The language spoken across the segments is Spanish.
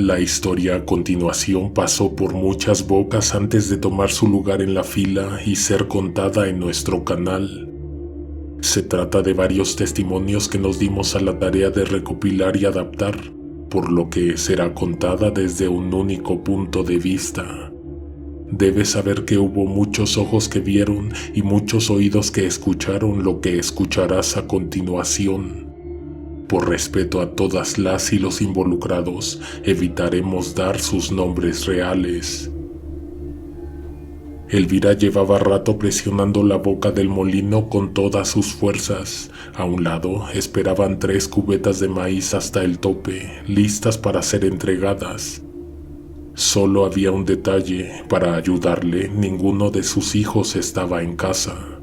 La historia a continuación pasó por muchas bocas antes de tomar su lugar en la fila y ser contada en nuestro canal. Se trata de varios testimonios que nos dimos a la tarea de recopilar y adaptar, por lo que será contada desde un único punto de vista. Debes saber que hubo muchos ojos que vieron y muchos oídos que escucharon lo que escucharás a continuación. Por respeto a todas las y los involucrados, evitaremos dar sus nombres reales. Elvira llevaba rato presionando la boca del molino con todas sus fuerzas. A un lado esperaban 3 cubetas de maíz hasta el tope, listas para ser entregadas. Solo había un detalle: para ayudarle, ninguno de sus hijos estaba en casa.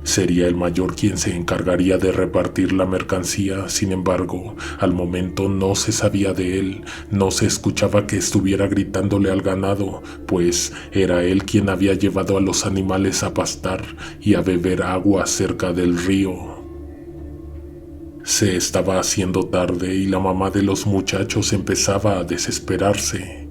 Sería el mayor quien se encargaría de repartir la mercancía. Sin embargo, al momento no se sabía de él, no se escuchaba que estuviera gritándole al ganado, pues era él quien había llevado a los animales a pastar y a beber agua cerca del río. Se estaba haciendo tarde y la mamá de los muchachos empezaba a desesperarse.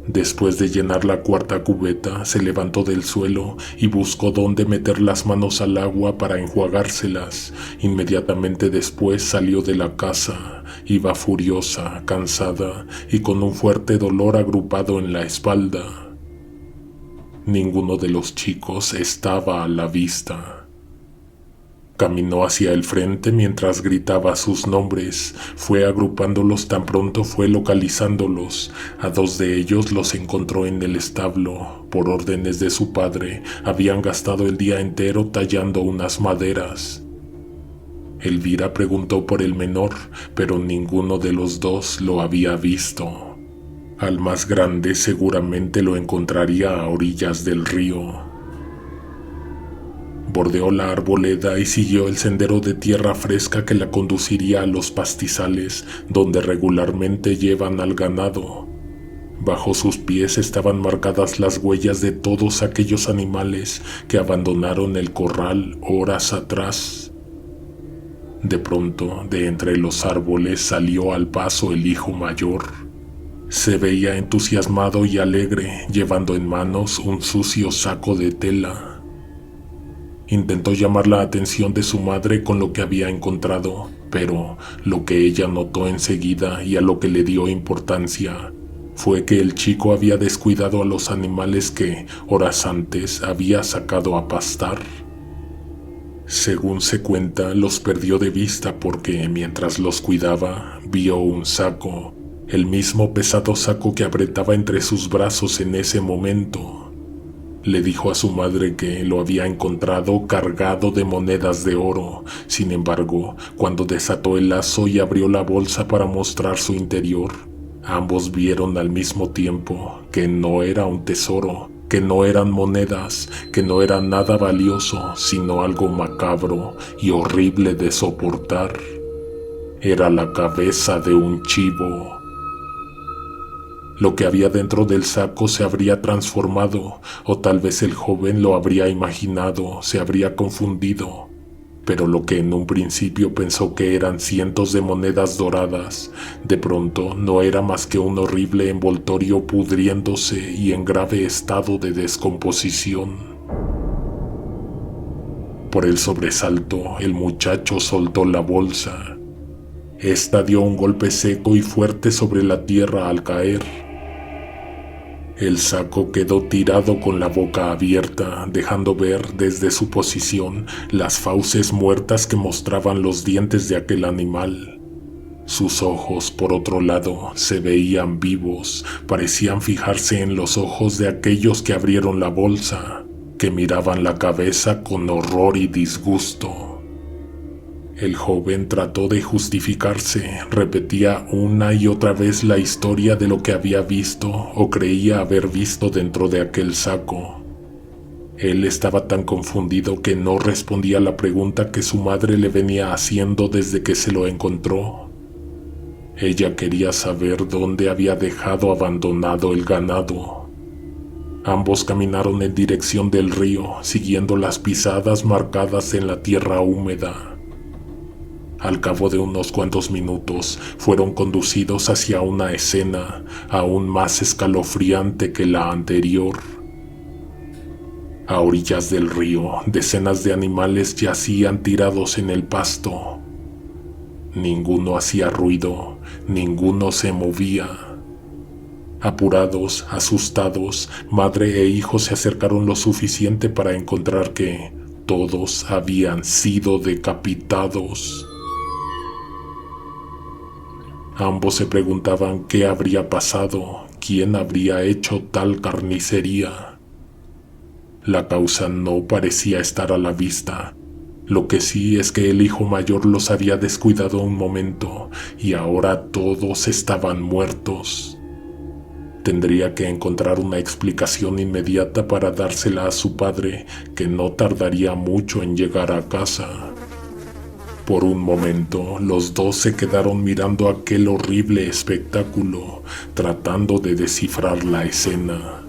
Después de llenar la 4ª cubeta, se levantó del suelo y buscó dónde meter las manos al agua para enjuagárselas. Inmediatamente después salió de la casa. Iba furiosa, cansada y con un fuerte dolor agrupado en la espalda. Ninguno de los chicos estaba a la vista. Caminó hacia el frente mientras gritaba sus nombres. Fue agrupándolos tan pronto fue localizándolos. A 2 de ellos los encontró en el establo. Por órdenes de su padre, habían gastado el día entero tallando unas maderas. Elvira preguntó por el menor, pero ninguno de los 2 lo había visto. Al más grande seguramente lo encontraría a orillas del río. Bordeó la arboleda y siguió el sendero de tierra fresca que la conduciría a los pastizales donde regularmente llevan al ganado. Bajo sus pies estaban marcadas las huellas de todos aquellos animales que abandonaron el corral horas atrás. De pronto, de entre los árboles salió al paso el hijo mayor. Se veía entusiasmado y alegre, llevando en manos un sucio saco de tela. Intentó llamar la atención de su madre con lo que había encontrado, pero lo que ella notó enseguida y a lo que le dio importancia fue que el chico había descuidado a los animales que horas antes había sacado a pastar. Según se cuenta, los perdió de vista porque mientras los cuidaba vio un saco, el mismo pesado saco que apretaba entre sus brazos en ese momento. Le dijo a su madre que lo había encontrado cargado de monedas de oro. Sin embargo, cuando desató el lazo y abrió la bolsa para mostrar su interior, ambos vieron al mismo tiempo que no era un tesoro, que no eran monedas, que no era nada valioso, sino algo macabro y horrible de soportar. Era la cabeza de un chivo. Lo que había dentro del saco se habría transformado, o tal vez el joven lo habría imaginado, se habría confundido. Pero lo que en un principio pensó que eran cientos de monedas doradas, de pronto no era más que un horrible envoltorio pudriéndose y en grave estado de descomposición. Por el sobresalto, el muchacho soltó la bolsa. Esta dio un golpe seco y fuerte sobre la tierra al caer. El saco quedó tirado con la boca abierta, dejando ver desde su posición las fauces muertas que mostraban los dientes de aquel animal. Sus ojos, por otro lado, se veían vivos, parecían fijarse en los ojos de aquellos que abrieron la bolsa, que miraban la cabeza con horror y disgusto. El joven trató de justificarse, repetía una y otra vez la historia de lo que había visto o creía haber visto dentro de aquel saco. Él estaba tan confundido que no respondía a la pregunta que su madre le venía haciendo desde que se lo encontró. Ella quería saber dónde había dejado abandonado el ganado. Ambos caminaron en dirección del río, siguiendo las pisadas marcadas en la tierra húmeda. Al cabo de unos cuantos minutos, fueron conducidos hacia una escena aún más escalofriante que la anterior. A orillas del río, decenas de animales yacían tirados en el pasto. Ninguno hacía ruido, ninguno se movía. Apurados, asustados, madre e hijo se acercaron lo suficiente para encontrar que todos habían sido decapitados. Ambos se preguntaban qué habría pasado, quién habría hecho tal carnicería. La causa no parecía estar a la vista. Lo que sí es que el hijo mayor los había descuidado un momento y ahora todos estaban muertos. Tendría que encontrar una explicación inmediata para dársela a su padre, que no tardaría mucho en llegar a casa. Por un momento, los dos se quedaron mirando aquel horrible espectáculo, tratando de descifrar la escena.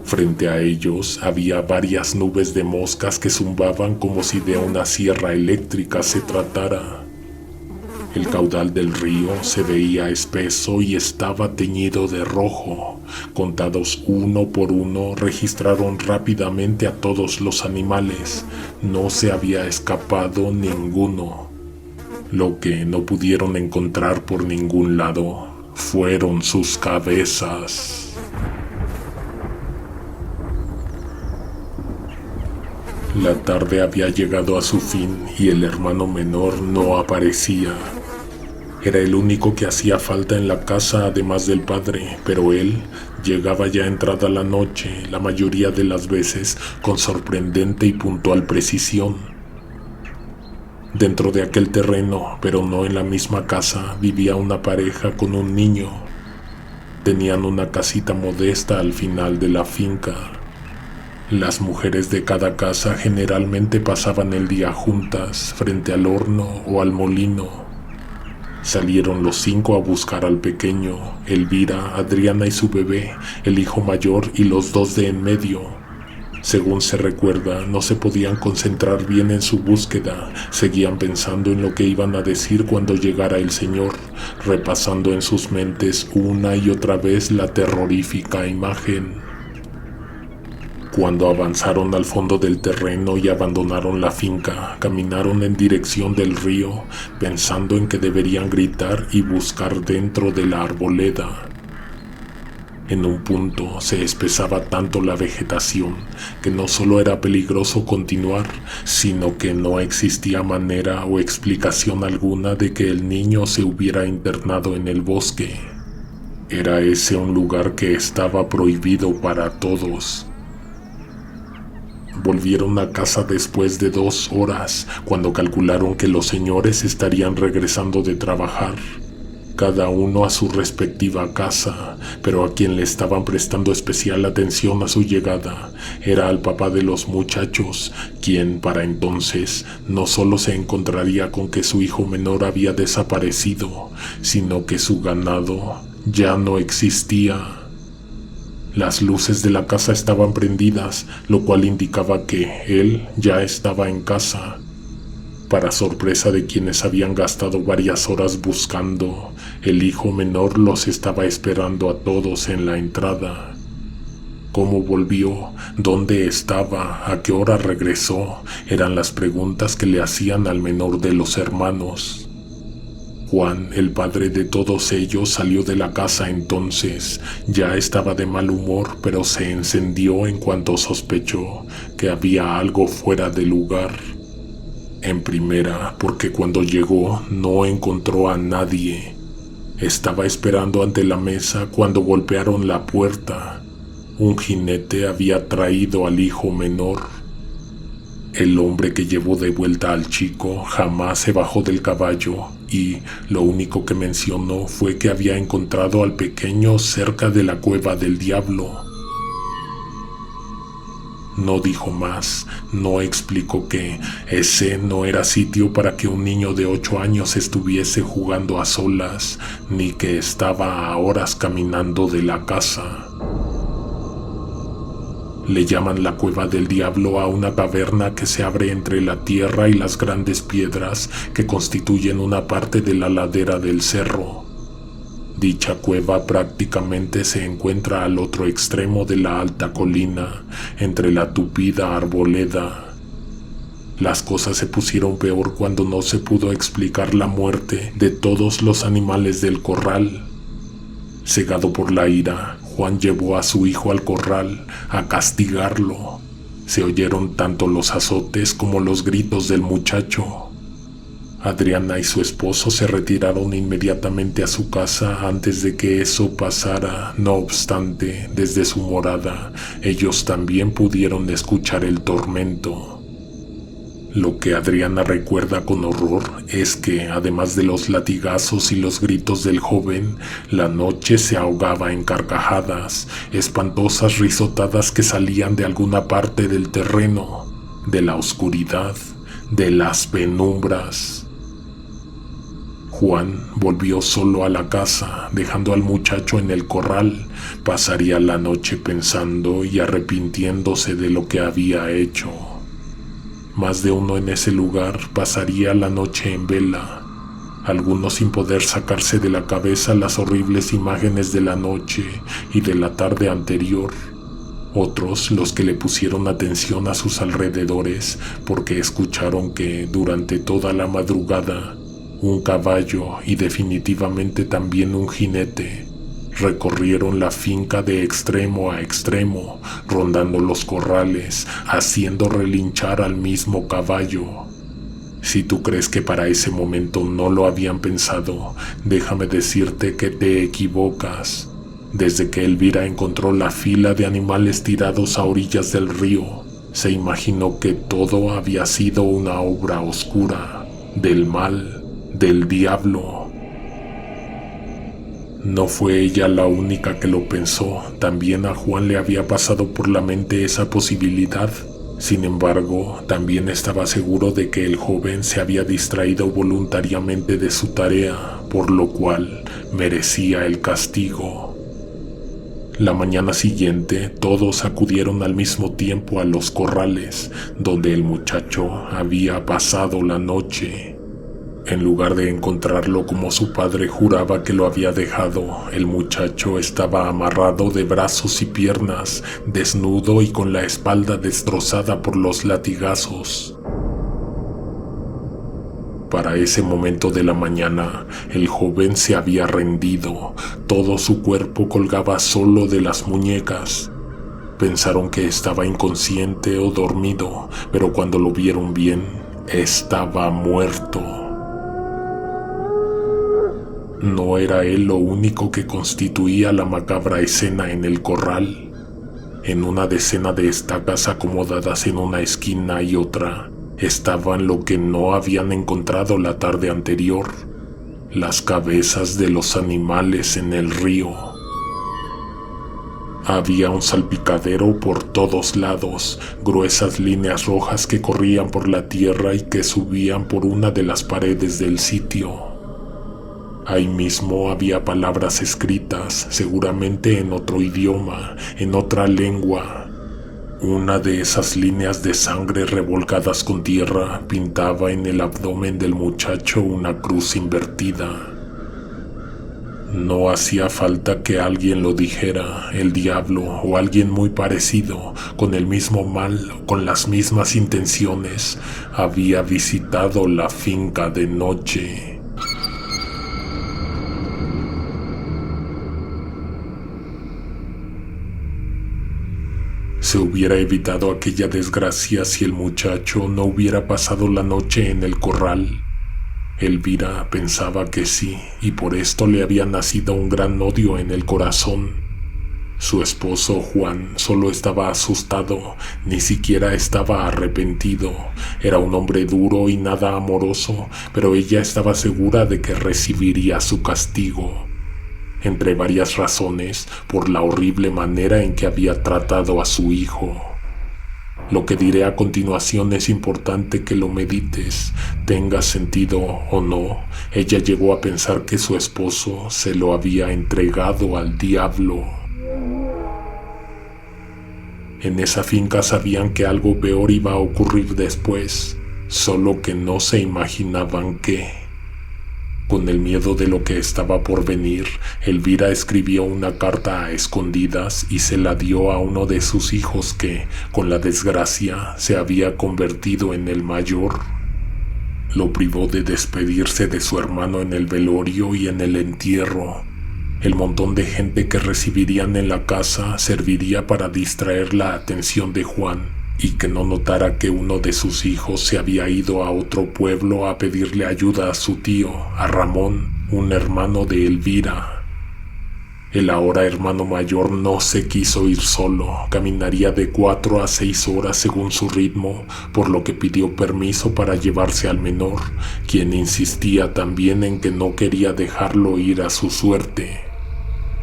Frente a ellos había varias nubes de moscas que zumbaban como si de una sierra eléctrica se tratara. El caudal del río se veía espeso y estaba teñido de rojo. Contados uno por uno, registraron rápidamente a todos los animales. No se había escapado ninguno. Lo que no pudieron encontrar por ningún lado fueron sus cabezas. La tarde había llegado a su fin y el hermano menor no aparecía. Era el único que hacía falta en la casa además del padre, pero él llegaba ya entrada la noche, la mayoría de las veces con sorprendente y puntual precisión. Dentro de aquel terreno, pero no en la misma casa, vivía una pareja con un niño. Tenían una casita modesta al final de la finca. Las mujeres de cada casa generalmente pasaban el día juntas frente al horno o al molino. Salieron los 5 a buscar al pequeño, Elvira, Adriana y su bebé, el hijo mayor y los 2 de en medio. Según se recuerda, no se podían concentrar bien en su búsqueda, seguían pensando en lo que iban a decir cuando llegara el señor, repasando en sus mentes una y otra vez la terrorífica imagen. Cuando avanzaron al fondo del terreno y abandonaron la finca, caminaron en dirección del río, pensando en que deberían gritar y buscar dentro de la arboleda. En un punto se espesaba tanto la vegetación que no solo era peligroso continuar, sino que no existía manera o explicación alguna de que el niño se hubiera internado en el bosque. Era ese un lugar que estaba prohibido para todos. Volvieron a casa después de 2 horas, cuando calcularon que los señores estarían regresando de trabajar, cada uno a su respectiva casa, pero a quien le estaban prestando especial atención a su llegada era al papá de los muchachos, quien para entonces no solo se encontraría con que su hijo menor había desaparecido, sino que su ganado ya no existía. Las luces de la casa estaban prendidas, lo cual indicaba que él ya estaba en casa. Para sorpresa de quienes habían gastado varias horas buscando, el hijo menor los estaba esperando a todos en la entrada. ¿Cómo volvió? ¿Dónde estaba? ¿A qué hora regresó? Eran las preguntas que le hacían al menor de los hermanos. Juan, el padre de todos ellos, salió de la casa entonces. Ya estaba de mal humor, pero se encendió en cuanto sospechó que había algo fuera de lugar. En primera, porque cuando llegó no encontró a nadie. Estaba esperando ante la mesa cuando golpearon la puerta. Un jinete había traído al hijo menor. El hombre que llevó de vuelta al chico jamás se bajó del caballo y lo único que mencionó fue que había encontrado al pequeño cerca de la cueva del diablo. No dijo más, no explicó que ese no era sitio para que un niño de 8 años estuviese jugando a solas, ni que estaba a horas caminando de la casa. Le llaman la Cueva del Diablo a una caverna que se abre entre la tierra y las grandes piedras que constituyen una parte de la ladera del cerro. Dicha cueva prácticamente se encuentra al otro extremo de la alta colina, entre la tupida arboleda. Las cosas se pusieron peor cuando no se pudo explicar la muerte de todos los animales del corral. Cegado por la ira, Juan llevó a su hijo al corral a castigarlo. Se oyeron tanto los azotes como los gritos del muchacho. Adriana y su esposo se retiraron inmediatamente a su casa antes de que eso pasara. No obstante, desde su morada, ellos también pudieron escuchar el tormento. Lo que Adriana recuerda con horror es que, además de los latigazos y los gritos del joven, la noche se ahogaba en carcajadas, espantosas risotadas que salían de alguna parte del terreno, de la oscuridad, de las penumbras. Juan volvió solo a la casa, dejando al muchacho en el corral. Pasaría la noche pensando y arrepintiéndose de lo que había hecho. Más de uno en ese lugar pasaría la noche en vela, algunos sin poder sacarse de la cabeza las horribles imágenes de la noche y de la tarde anterior. Otros los que le pusieron atención a sus alrededores porque escucharon que durante toda la madrugada un caballo y definitivamente también un jinete recorrieron la finca de extremo a extremo, rondando los corrales, haciendo relinchar al mismo caballo. Si tú crees que para ese momento no lo habían pensado, déjame decirte que te equivocas. Desde que Elvira encontró la fila de animales tirados a orillas del río, se imaginó que todo había sido una obra oscura, del mal, del diablo. No fue ella la única que lo pensó, también a Juan le había pasado por la mente esa posibilidad. Sin embargo, también estaba seguro de que el joven se había distraído voluntariamente de su tarea, por lo cual merecía el castigo. La mañana siguiente, todos acudieron al mismo tiempo a los corrales, donde el muchacho había pasado la noche. En lugar de encontrarlo como su padre juraba que lo había dejado, el muchacho estaba amarrado de brazos y piernas, desnudo y con la espalda destrozada por los latigazos. Para ese momento de la mañana, el joven se había rendido, todo su cuerpo colgaba solo de las muñecas. Pensaron que estaba inconsciente o dormido, pero cuando lo vieron bien, estaba muerto. No era él lo único que constituía la macabra escena en el corral. En una decena de estacas acomodadas en una esquina y otra, estaban lo que no habían encontrado la tarde anterior: las cabezas de los animales en el río. Había un salpicadero por todos lados, gruesas líneas rojas que corrían por la tierra y que subían por una de las paredes del sitio. Ahí mismo había palabras escritas, seguramente en otro idioma, en otra lengua. Una de esas líneas de sangre revolcadas con tierra pintaba en el abdomen del muchacho una cruz invertida. No hacía falta que alguien lo dijera, el diablo o alguien muy parecido, con el mismo mal, con las mismas intenciones, había visitado la finca de noche. Se hubiera evitado aquella desgracia si el muchacho no hubiera pasado la noche en el corral. Elvira pensaba que sí, y por esto le había nacido un gran odio en el corazón. Su esposo Juan solo estaba asustado, ni siquiera estaba arrepentido. Era un hombre duro y nada amoroso, pero ella estaba segura de que recibiría su castigo. Entre varias razones, por la horrible manera en que había tratado a su hijo. Lo que diré a continuación es importante que lo medites, tenga sentido o no. Ella llegó a pensar que su esposo se lo había entregado al diablo. En esa finca sabían que algo peor iba a ocurrir después, solo que no se imaginaban qué. Con el miedo de lo que estaba por venir, Elvira escribió una carta a escondidas y se la dio a uno de sus hijos que, con la desgracia, se había convertido en el mayor. Lo privó de despedirse de su hermano en el velorio y en el entierro. El montón de gente que recibirían en la casa serviría para distraer la atención de Juan y que no notara que uno de sus hijos se había ido a otro pueblo a pedirle ayuda a su tío, a Ramón, un hermano de Elvira. El ahora hermano mayor no se quiso ir solo, caminaría de 4 a 6 horas según su ritmo, por lo que pidió permiso para llevarse al menor, quien insistía también en que no quería dejarlo ir a su suerte.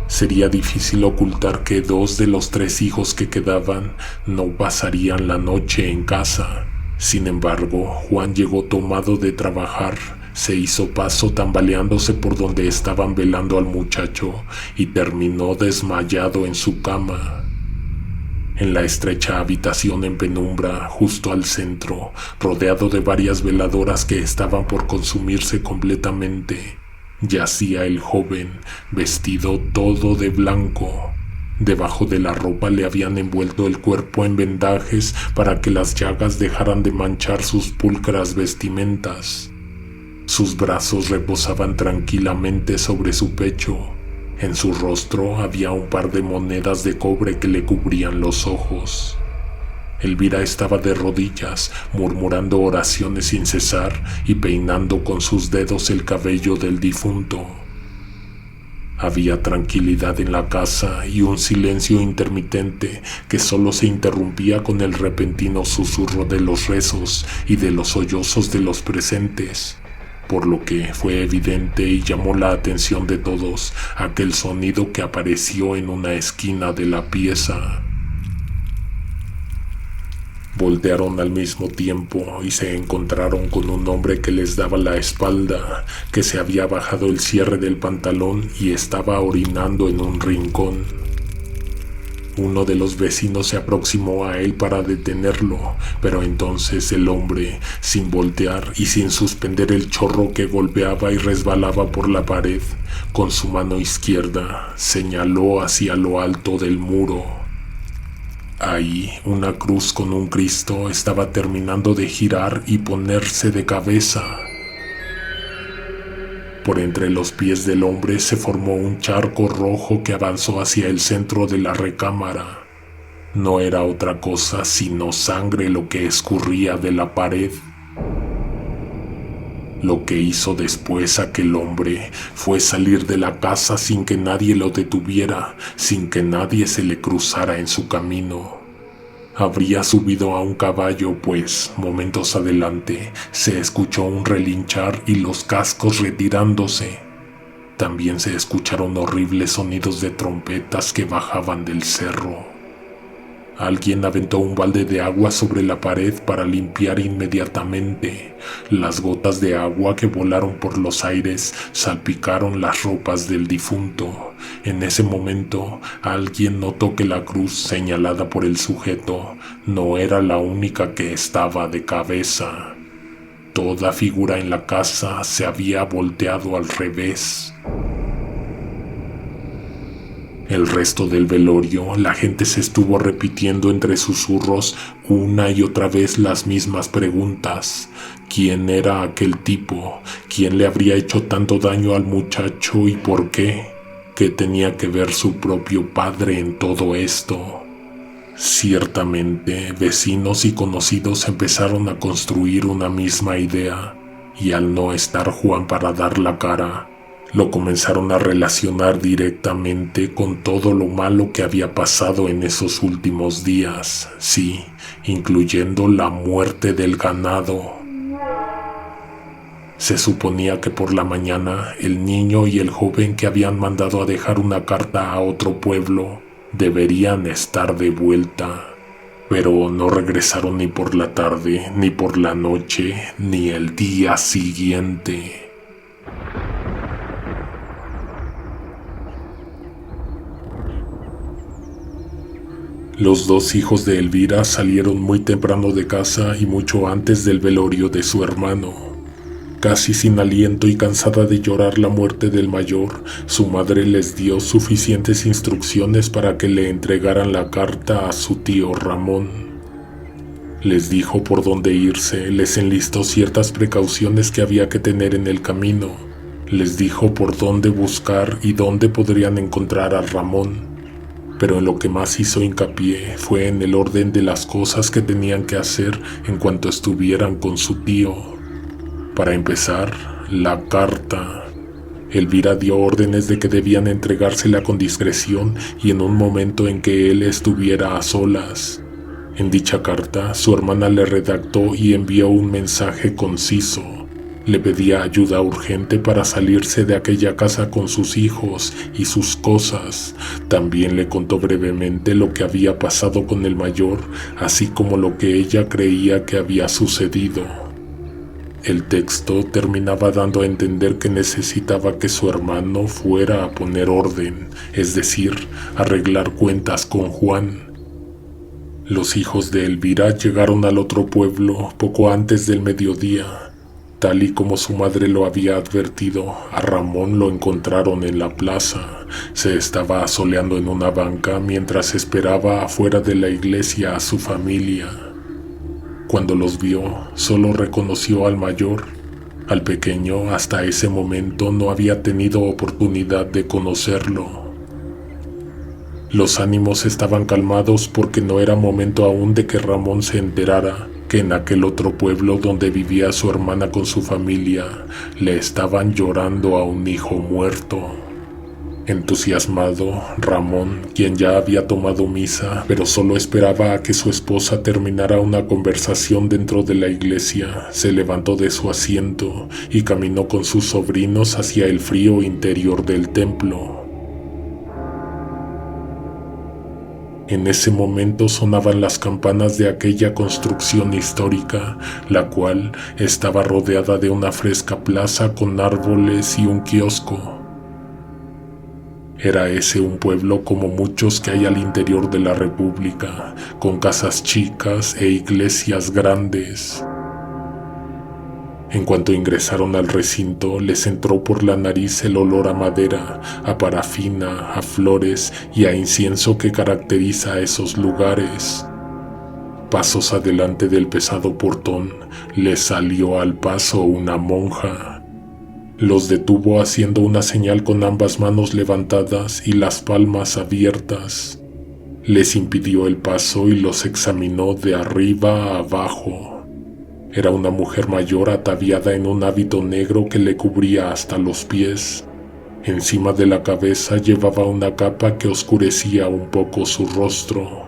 Sería difícil ocultar que 2 de los 3 hijos que quedaban no pasarían la noche en casa. Sin embargo, Juan llegó tomado de trabajar, se hizo paso tambaleándose por donde estaban velando al muchacho y terminó desmayado en su cama. En la estrecha habitación en penumbra, justo al centro, rodeado de varias veladoras que estaban por consumirse completamente, yacía el joven, vestido todo de blanco. Debajo de la ropa le habían envuelto el cuerpo en vendajes para que las llagas dejaran de manchar sus pulcras vestimentas. Sus brazos reposaban tranquilamente sobre su pecho. En su rostro había un par de monedas de cobre que le cubrían los ojos. Elvira estaba de rodillas, murmurando oraciones sin cesar y peinando con sus dedos el cabello del difunto. Había tranquilidad en la casa y un silencio intermitente que solo se interrumpía con el repentino susurro de los rezos y de los sollozos de los presentes, por lo que fue evidente y llamó la atención de todos aquel sonido que apareció en una esquina de la pieza. Voltearon al mismo tiempo y se encontraron con un hombre que les daba la espalda, que se había bajado el cierre del pantalón y estaba orinando en un rincón. Uno de los vecinos se aproximó a él para detenerlo, pero entonces el hombre, sin voltear y sin suspender el chorro que golpeaba y resbalaba por la pared, con su mano izquierda señaló hacia lo alto del muro. Ahí, una cruz con un Cristo estaba terminando de girar y ponerse de cabeza. Por entre los pies del hombre se formó un charco rojo que avanzó hacia el centro de la recámara. No era otra cosa sino sangre lo que escurría de la pared. Lo que hizo después aquel hombre fue salir de la casa sin que nadie lo detuviera, sin que nadie se le cruzara en su camino. Habría subido a un caballo, pues, momentos adelante, se escuchó un relinchar y los cascos retirándose. También se escucharon horribles sonidos de trompetas que bajaban del cerro. Alguien aventó un balde de agua sobre la pared para limpiar inmediatamente. Las gotas de agua que volaron por los aires salpicaron las ropas del difunto. En ese momento, alguien notó que la cruz señalada por el sujeto no era la única que estaba de cabeza. Toda figura en la casa se había volteado al revés. El resto del velorio, la gente se estuvo repitiendo entre susurros una y otra vez las mismas preguntas. ¿Quién era aquel tipo? ¿Quién le habría hecho tanto daño al muchacho y por qué? ¿Qué tenía que ver su propio padre en todo esto? Ciertamente, vecinos y conocidos empezaron a construir una misma idea, y al no estar Juan para dar la cara, lo comenzaron a relacionar directamente con todo lo malo que había pasado en esos últimos días, sí, incluyendo la muerte del ganado. Se suponía que por la mañana el niño y el joven que habían mandado a dejar una carta a otro pueblo deberían estar de vuelta, pero no regresaron ni por la tarde, ni por la noche, ni el día siguiente. Los dos hijos de Elvira salieron muy temprano de casa y mucho antes del velorio de su hermano. Casi sin aliento y cansada de llorar la muerte del mayor, su madre les dio suficientes instrucciones para que le entregaran la carta a su tío Ramón. Les dijo por dónde irse, les enlistó ciertas precauciones que había que tener en el camino, les dijo por dónde buscar y dónde podrían encontrar a Ramón, pero en lo que más hizo hincapié fue en el orden de las cosas que tenían que hacer en cuanto estuvieran con su tío. Para empezar, la carta. Elvira dio órdenes de que debían entregársela con discreción y en un momento en que él estuviera a solas. En dicha carta, su hermana le redactó y envió un mensaje conciso. Le pedía ayuda urgente para salirse de aquella casa con sus hijos y sus cosas. También le contó brevemente lo que había pasado con el mayor, así como lo que ella creía que había sucedido. El texto terminaba dando a entender que necesitaba que su hermano fuera a poner orden, es decir, arreglar cuentas con Juan. Los hijos de Elvira llegaron al otro pueblo poco antes del mediodía. Tal y como su madre lo había advertido, a Ramón lo encontraron en la plaza. Se estaba asoleando en una banca mientras esperaba afuera de la iglesia a su familia. Cuando los vio, solo reconoció al mayor. Al pequeño, hasta ese momento, no había tenido oportunidad de conocerlo. Los ánimos estaban calmados porque no era momento aún de que Ramón se enterara que en aquel otro pueblo donde vivía su hermana con su familia, le estaban llorando a un hijo muerto. Entusiasmado, Ramón, quien ya había tomado misa, pero solo esperaba a que su esposa terminara una conversación dentro de la iglesia, se levantó de su asiento y caminó con sus sobrinos hacia el frío interior del templo. En ese momento sonaban las campanas de aquella construcción histórica, la cual estaba rodeada de una fresca plaza con árboles y un kiosco. Era ese un pueblo como muchos que hay al interior de la República, con casas chicas e iglesias grandes. En cuanto ingresaron al recinto, les entró por la nariz el olor a madera, a parafina, a flores y a incienso que caracteriza a esos lugares. Pasos adelante del pesado portón, les salió al paso una monja. Los detuvo haciendo una señal con ambas manos levantadas y las palmas abiertas. Les impidió el paso y los examinó de arriba a abajo. Era una mujer mayor ataviada en un hábito negro que le cubría hasta los pies. Encima de la cabeza llevaba una capa que oscurecía un poco su rostro.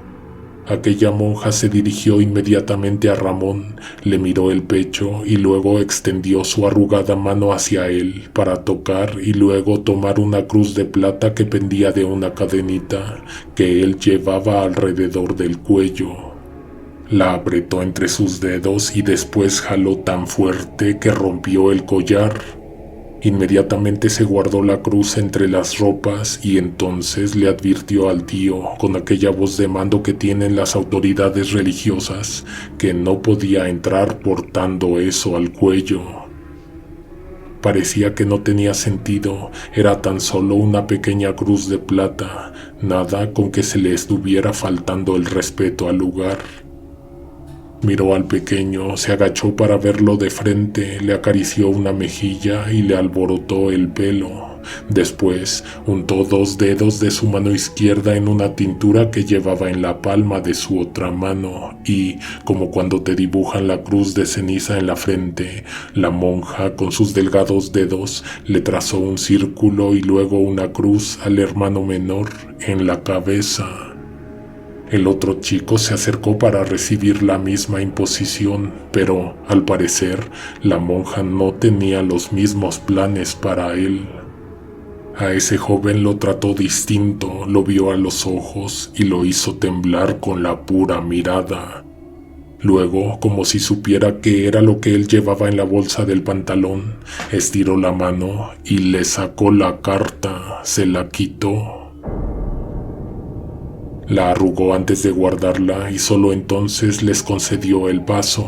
Aquella monja se dirigió inmediatamente a Ramón, le miró el pecho y luego extendió su arrugada mano hacia él para tocar y luego tomar una cruz de plata que pendía de una cadenita que él llevaba alrededor del cuello. La apretó entre sus dedos y después jaló tan fuerte que rompió el collar. Inmediatamente se guardó la cruz entre las ropas y entonces le advirtió al tío, con aquella voz de mando que tienen las autoridades religiosas, que no podía entrar portando eso al cuello. Parecía que no tenía sentido, era tan solo una pequeña cruz de plata, nada con que se le estuviera faltando el respeto al lugar. Miró al pequeño, se agachó para verlo de frente, le acarició una mejilla y le alborotó el pelo. Después, untó 2 dedos de su mano izquierda en una tintura que llevaba en la palma de su otra mano y, como cuando te dibujan la cruz de ceniza en la frente, la monja con sus delgados dedos le trazó un círculo y luego una cruz al hermano menor en la cabeza. El otro chico se acercó para recibir la misma imposición, pero, al parecer, la monja no tenía los mismos planes para él. A ese joven lo trató distinto, lo vio a los ojos y lo hizo temblar con la pura mirada. Luego, como si supiera qué era lo que él llevaba en la bolsa del pantalón, estiró la mano y le sacó la carta, se la quitó. La arrugó antes de guardarla y solo entonces les concedió el paso.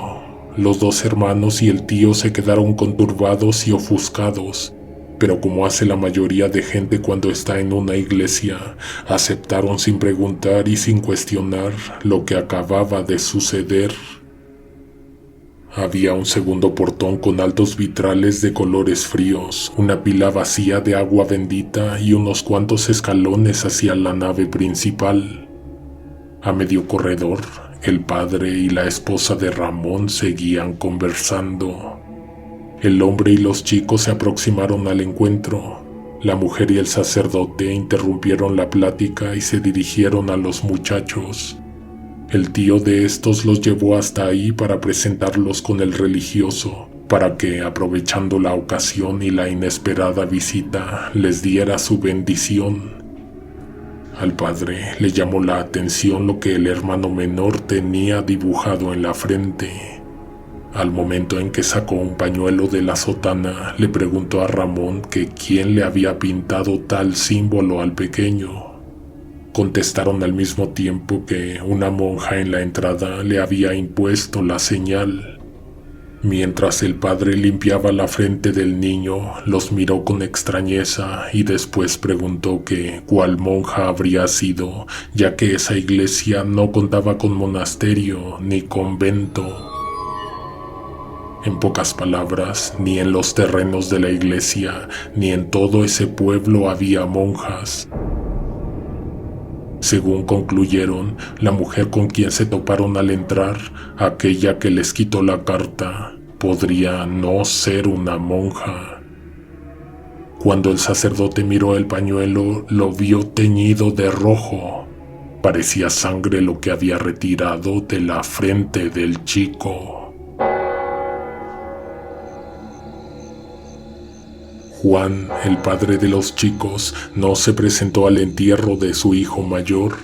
Los dos hermanos y el tío se quedaron conturbados y ofuscados, pero como hace la mayoría de gente cuando está en una iglesia, aceptaron sin preguntar y sin cuestionar lo que acababa de suceder. Había un segundo portón con altos vitrales de colores fríos, una pila vacía de agua bendita y unos cuantos escalones hacia la nave principal. A medio corredor, el padre y la esposa de Ramón seguían conversando. El hombre y los chicos se aproximaron al encuentro. La mujer y el sacerdote interrumpieron la plática y se dirigieron a los muchachos. El tío de estos los llevó hasta ahí para presentarlos con el religioso, para que, aprovechando la ocasión y la inesperada visita, les diera su bendición. Al padre le llamó la atención lo que el hermano menor tenía dibujado en la frente. Al momento en que sacó un pañuelo de la sotana, le preguntó a Ramón que quién le había pintado tal símbolo al pequeño. Contestaron al mismo tiempo que una monja en la entrada le había impuesto la señal. Mientras el padre limpiaba la frente del niño, los miró con extrañeza y después preguntó que cuál monja habría sido, ya que esa iglesia no contaba con monasterio ni convento. En pocas palabras, ni en los terrenos de la iglesia, ni en todo ese pueblo había monjas. Según concluyeron, la mujer con quien se toparon al entrar, aquella que les quitó la carta, podría no ser una monja. Cuando el sacerdote miró el pañuelo, lo vio teñido de rojo. Parecía sangre lo que había retirado de la frente del chico. Juan, el padre de los chicos, no se presentó al entierro de su hijo mayor.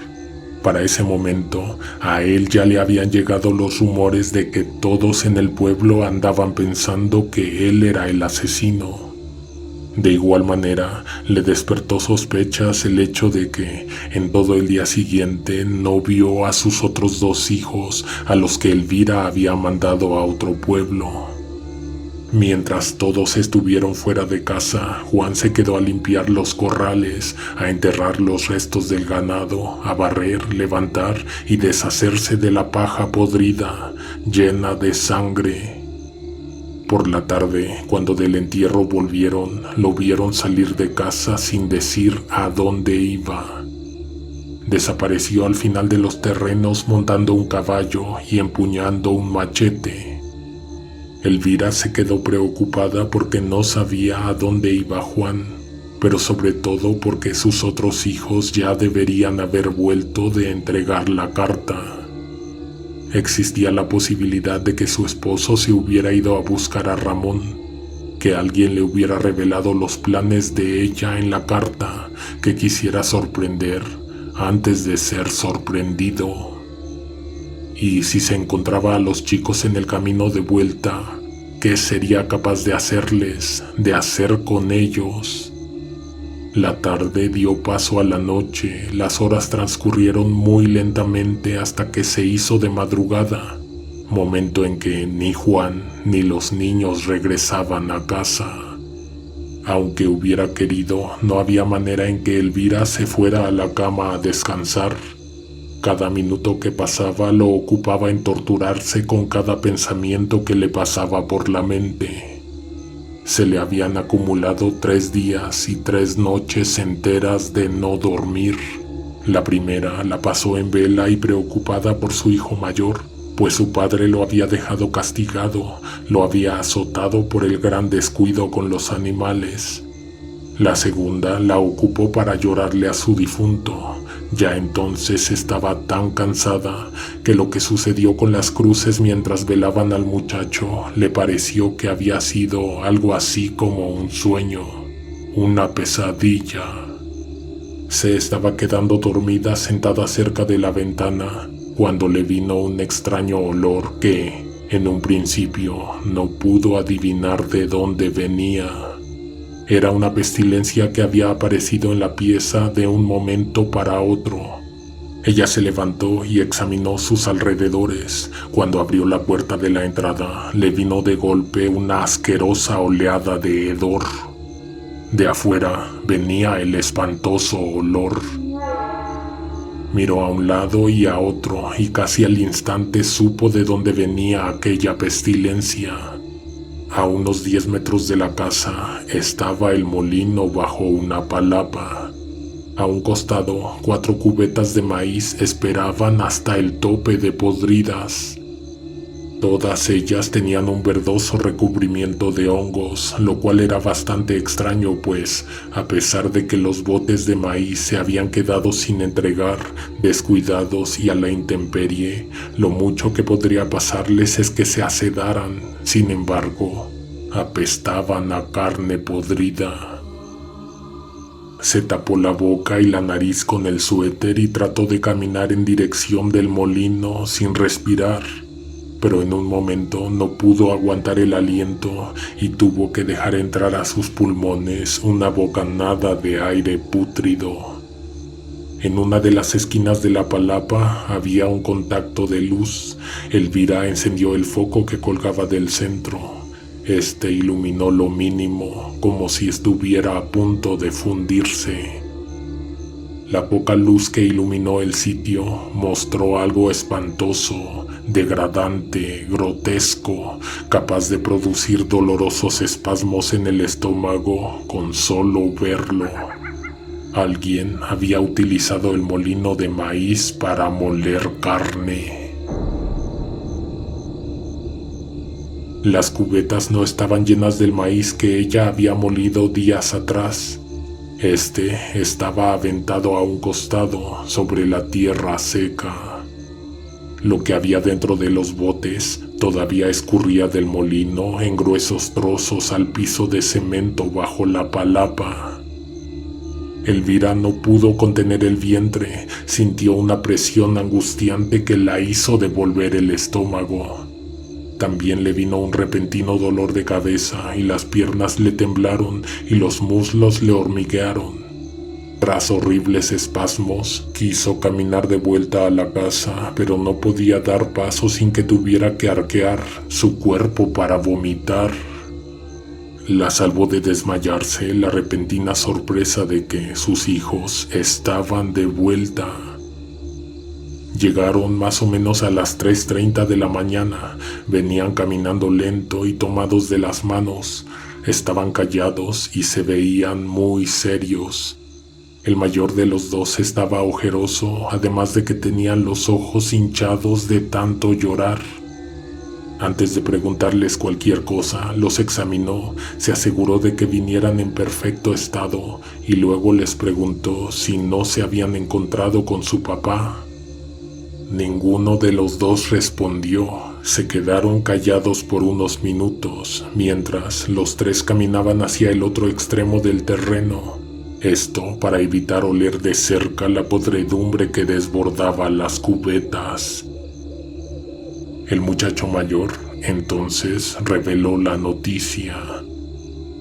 Para ese momento, a él ya le habían llegado los rumores de que todos en el pueblo andaban pensando que él era el asesino. De igual manera, le despertó sospechas el hecho de que, en todo el día siguiente, no vio a sus otros dos hijos, a los que Elvira había mandado a otro pueblo. Mientras todos estuvieron fuera de casa, Juan se quedó a limpiar los corrales, a enterrar los restos del ganado, a barrer, levantar y deshacerse de la paja podrida, llena de sangre. Por la tarde, cuando del entierro volvieron, lo vieron salir de casa sin decir a dónde iba. Desapareció al final de los terrenos montando un caballo y empuñando un machete. Elvira se quedó preocupada porque no sabía a dónde iba Juan, pero sobre todo porque sus otros hijos ya deberían haber vuelto de entregar la carta. Existía la posibilidad de que su esposo se hubiera ido a buscar a Ramón, que alguien le hubiera revelado los planes de ella en la carta, que quisiera sorprender antes de ser sorprendido. Y si se encontraba a los chicos en el camino de vuelta, ¿qué sería capaz de hacerles, de hacer con ellos? La tarde dio paso a la noche, las horas transcurrieron muy lentamente hasta que se hizo de madrugada, momento en que ni Juan ni los niños regresaban a casa. Aunque hubiera querido, no había manera en que Elvira se fuera a la cama a descansar. Cada minuto que pasaba lo ocupaba en torturarse con cada pensamiento que le pasaba por la mente. Se le habían acumulado 3 días y 3 noches enteras de no dormir. La primera la pasó en vela y preocupada por su hijo mayor, pues su padre lo había dejado castigado, lo había azotado por el gran descuido con los animales. La segunda la ocupó para llorarle a su difunto. Ya entonces estaba tan cansada que lo que sucedió con las cruces mientras velaban al muchacho le pareció que había sido algo así como un sueño, una pesadilla. Se estaba quedando dormida sentada cerca de la ventana cuando le vino un extraño olor que, en un principio, no pudo adivinar de dónde venía. Era una pestilencia que había aparecido en la pieza de un momento para otro. Ella se levantó y examinó sus alrededores. Cuando abrió la puerta de la entrada, le vino de golpe una asquerosa oleada de hedor. De afuera venía el espantoso olor. Miró a un lado y a otro y casi al instante supo de dónde venía aquella pestilencia. A unos 10 metros de la casa estaba el molino bajo una palapa. A un costado, 4 cubetas de maíz esperaban hasta el tope de podridas. Todas ellas tenían un verdoso recubrimiento de hongos, lo cual era bastante extraño, pues, a pesar de que los botes de maíz se habían quedado sin entregar, descuidados y a la intemperie, lo mucho que podría pasarles es que se asedaran. Sin embargo, apestaban a carne podrida. Se tapó la boca y la nariz con el suéter y trató de caminar en dirección del molino sin respirar. Pero en un momento no pudo aguantar el aliento y tuvo que dejar entrar a sus pulmones una bocanada de aire pútrido. En una de las esquinas de la palapa había un contacto de luz. Elvira encendió el foco que colgaba del centro. Este iluminó lo mínimo, como si estuviera a punto de fundirse. La poca luz que iluminó el sitio mostró algo espantoso, degradante, grotesco, capaz de producir dolorosos espasmos en el estómago con solo verlo. Alguien había utilizado el molino de maíz para moler carne. Las cubetas no estaban llenas del maíz que ella había molido días atrás. Este estaba aventado a un costado sobre la tierra seca. Lo que había dentro de los botes todavía escurría del molino en gruesos trozos al piso de cemento bajo la palapa. Elvira no pudo contener el vientre, sintió una presión angustiante que la hizo devolver el estómago. También le vino un repentino dolor de cabeza y las piernas le temblaron y los muslos le hormiguearon. Tras horribles espasmos, quiso caminar de vuelta a la casa, pero no podía dar paso sin que tuviera que arquear su cuerpo para vomitar. La salvó de desmayarse la repentina sorpresa de que sus hijos estaban de vuelta. Llegaron más o menos a las 3:30 de la mañana. Venían caminando lento y tomados de las manos. Estaban callados y se veían muy serios. El mayor de los dos estaba ojeroso, además de que tenían los ojos hinchados de tanto llorar. Antes de preguntarles cualquier cosa, los examinó, se aseguró de que vinieran en perfecto estado y luego les preguntó si no se habían encontrado con su papá. Ninguno de los dos respondió. Se quedaron callados por unos minutos, mientras los tres caminaban hacia el otro extremo del terreno. Esto para evitar oler de cerca la podredumbre que desbordaba las cubetas. El muchacho mayor, entonces, reveló la noticia.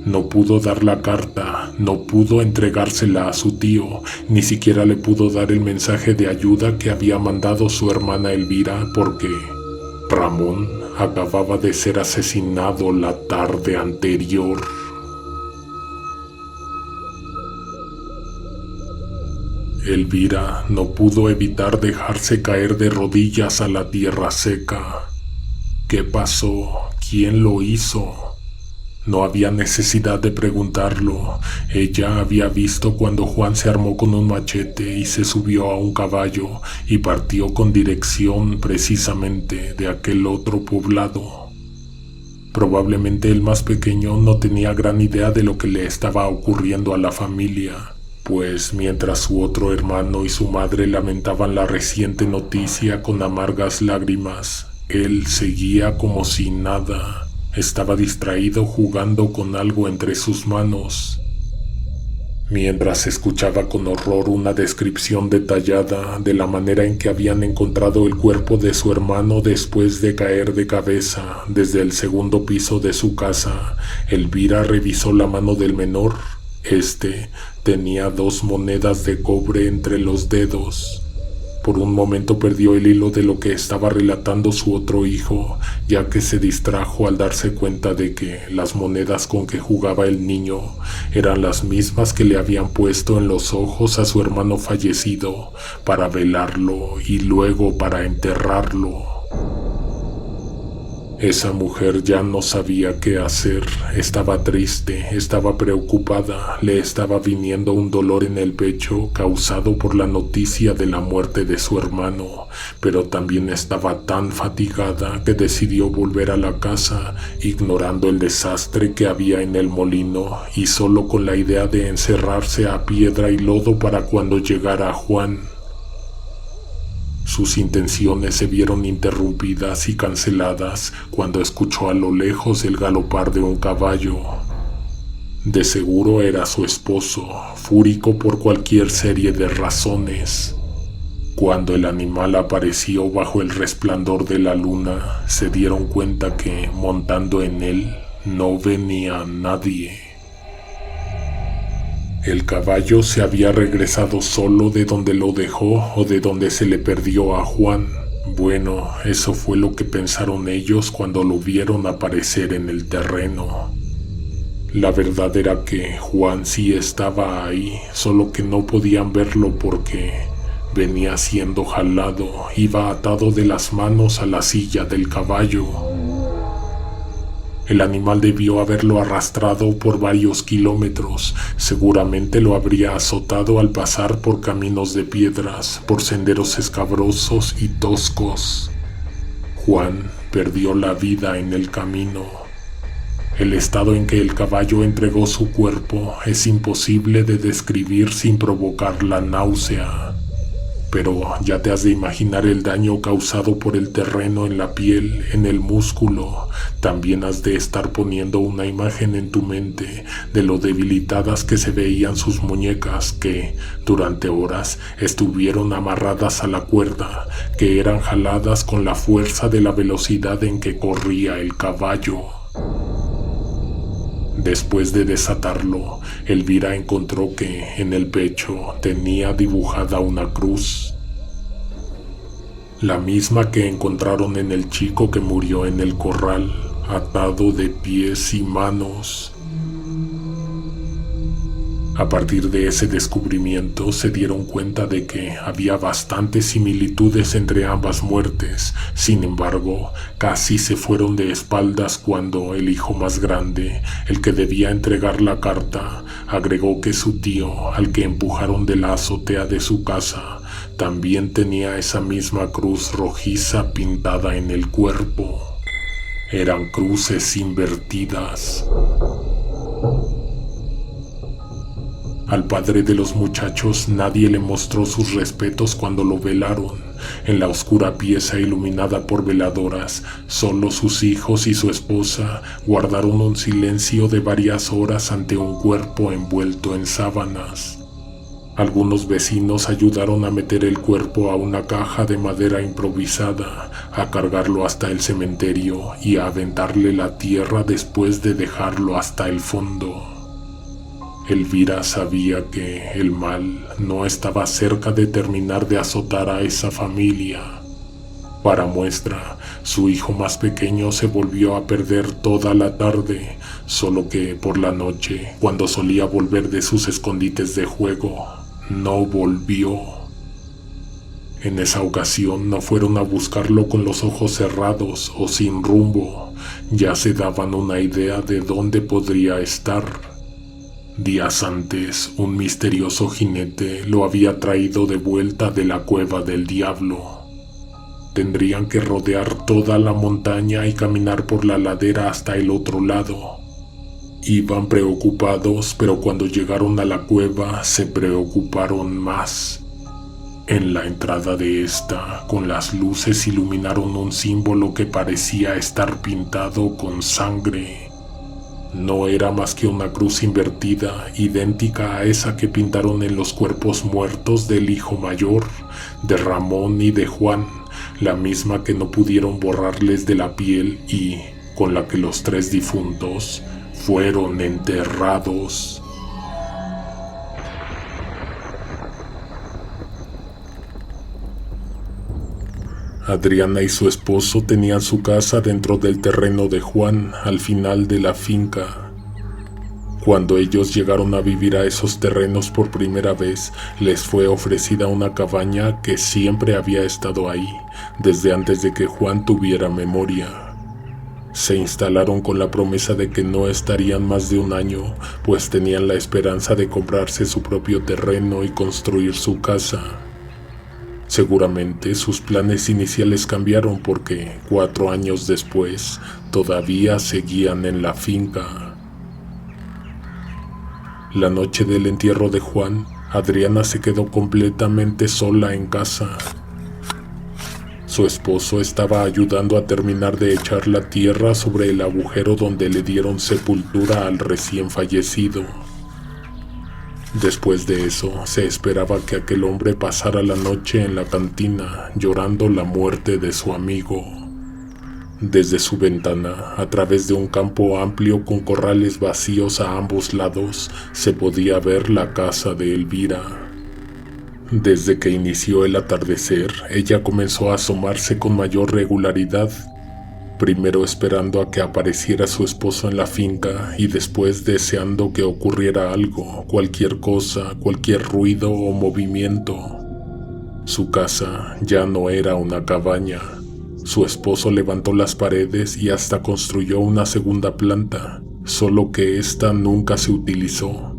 No pudo dar la carta, no pudo entregársela a su tío, ni siquiera le pudo dar el mensaje de ayuda que había mandado su hermana Elvira porque Ramón acababa de ser asesinado la tarde anterior. Elvira no pudo evitar dejarse caer de rodillas a la tierra seca. ¿Qué pasó? ¿Quién lo hizo? No había necesidad de preguntarlo. Ella había visto cuando Juan se armó con un machete y se subió a un caballo y partió con dirección precisamente de aquel otro poblado. Probablemente el más pequeño no tenía gran idea de lo que le estaba ocurriendo a la familia, pues mientras su otro hermano y su madre lamentaban la reciente noticia con amargas lágrimas, él seguía como si nada. Estaba distraído jugando con algo entre sus manos. Mientras escuchaba con horror una descripción detallada de la manera en que habían encontrado el cuerpo de su hermano después de caer de cabeza desde el segundo piso de su casa, Elvira revisó la mano del menor. Este tenía 2 monedas de cobre entre los dedos. Por un momento perdió el hilo de lo que estaba relatando su otro hijo, ya que se distrajo al darse cuenta de que las monedas con que jugaba el niño eran las mismas que le habían puesto en los ojos a su hermano fallecido para velarlo y luego para enterrarlo. Esa mujer ya no sabía qué hacer, estaba triste, estaba preocupada, le estaba viniendo un dolor en el pecho causado por la noticia de la muerte de su hermano, pero también estaba tan fatigada que decidió volver a la casa, ignorando el desastre que había en el molino y solo con la idea de encerrarse a piedra y lodo para cuando llegara Juan. Sus intenciones se vieron interrumpidas y canceladas cuando escuchó a lo lejos el galopar de un caballo. De seguro era su esposo, fúrico por cualquier serie de razones. Cuando el animal apareció bajo el resplandor de la luna, se dieron cuenta que, montando en él, no venía nadie. El caballo se había regresado solo de donde lo dejó o de donde se le perdió a Juan. Bueno, eso fue lo que pensaron ellos cuando lo vieron aparecer en el terreno. La verdad era que Juan sí estaba ahí, solo que no podían verlo porque venía siendo jalado, iba atado de las manos a la silla del caballo. El animal debió haberlo arrastrado por varios kilómetros, seguramente lo habría azotado al pasar por caminos de piedras, por senderos escabrosos y toscos. Juan perdió la vida en el camino. El estado en que el caballo entregó su cuerpo es imposible de describir sin provocar la náusea. Pero ya te has de imaginar el daño causado por el terreno en la piel, en el músculo. También has de estar poniendo una imagen en tu mente de lo debilitadas que se veían sus muñecas que, durante horas, estuvieron amarradas a la cuerda, que eran jaladas con la fuerza de la velocidad en que corría el caballo. Después de desatarlo, Elvira encontró que en el pecho tenía dibujada una cruz, la misma que encontraron en el chico que murió en el corral, atado de pies y manos. A partir de ese descubrimiento se dieron cuenta de que había bastantes similitudes entre ambas muertes. Sin embargo, casi se fueron de espaldas cuando el hijo más grande, el que debía entregar la carta, agregó que su tío, al que empujaron de la azotea de su casa, también tenía esa misma cruz rojiza pintada en el cuerpo. Eran cruces invertidas. Al padre de los muchachos nadie le mostró sus respetos cuando lo velaron. En la oscura pieza iluminada por veladoras, solo sus hijos y su esposa guardaron un silencio de varias horas ante un cuerpo envuelto en sábanas. Algunos vecinos ayudaron a meter el cuerpo a una caja de madera improvisada, a cargarlo hasta el cementerio y a aventarle la tierra después de dejarlo hasta el fondo. Elvira sabía que el mal no estaba cerca de terminar de azotar a esa familia. Para muestra, su hijo más pequeño se volvió a perder toda la tarde, solo que por la noche, cuando solía volver de sus escondites de juego, no volvió. En esa ocasión no fueron a buscarlo con los ojos cerrados o sin rumbo, ya se daban una idea de dónde podría estar. Días antes, un misterioso jinete lo había traído de vuelta de la cueva del diablo. Tendrían que rodear toda la montaña y caminar por la ladera hasta el otro lado. Iban preocupados, pero cuando llegaron a la cueva se preocuparon más. En la entrada de esta, con las luces iluminaron un símbolo que parecía estar pintado con sangre. No era más que una cruz invertida, idéntica a esa que pintaron en los cuerpos muertos del hijo mayor, de Ramón y de Juan, la misma que no pudieron borrarles de la piel y con la que los tres difuntos fueron enterrados. Adriana y su esposo tenían su casa dentro del terreno de Juan, al final de la finca. Cuando ellos llegaron a vivir a esos terrenos por primera vez, les fue ofrecida una cabaña que siempre había estado ahí, desde antes de que Juan tuviera memoria. Se instalaron con la promesa de que no estarían más de un año, pues tenían la esperanza de comprarse su propio terreno y construir su casa. Seguramente sus planes iniciales cambiaron porque 4 años después todavía seguían en la finca. La noche del entierro de Juan, Adriana se quedó completamente sola en casa. Su esposo estaba ayudando a terminar de echar la tierra sobre el agujero donde le dieron sepultura al recién fallecido. Después de eso, se esperaba que aquel hombre pasara la noche en la cantina, llorando la muerte de su amigo. Desde su ventana, a través de un campo amplio con corrales vacíos a ambos lados, se podía ver la casa de Elvira. Desde que inició el atardecer, ella comenzó a asomarse con mayor regularidad, primero esperando a que apareciera su esposo en la finca y después deseando que ocurriera algo, cualquier cosa, cualquier ruido o movimiento. Su casa ya no era una cabaña. Su esposo levantó las paredes y hasta construyó una segunda planta, solo que esta nunca se utilizó.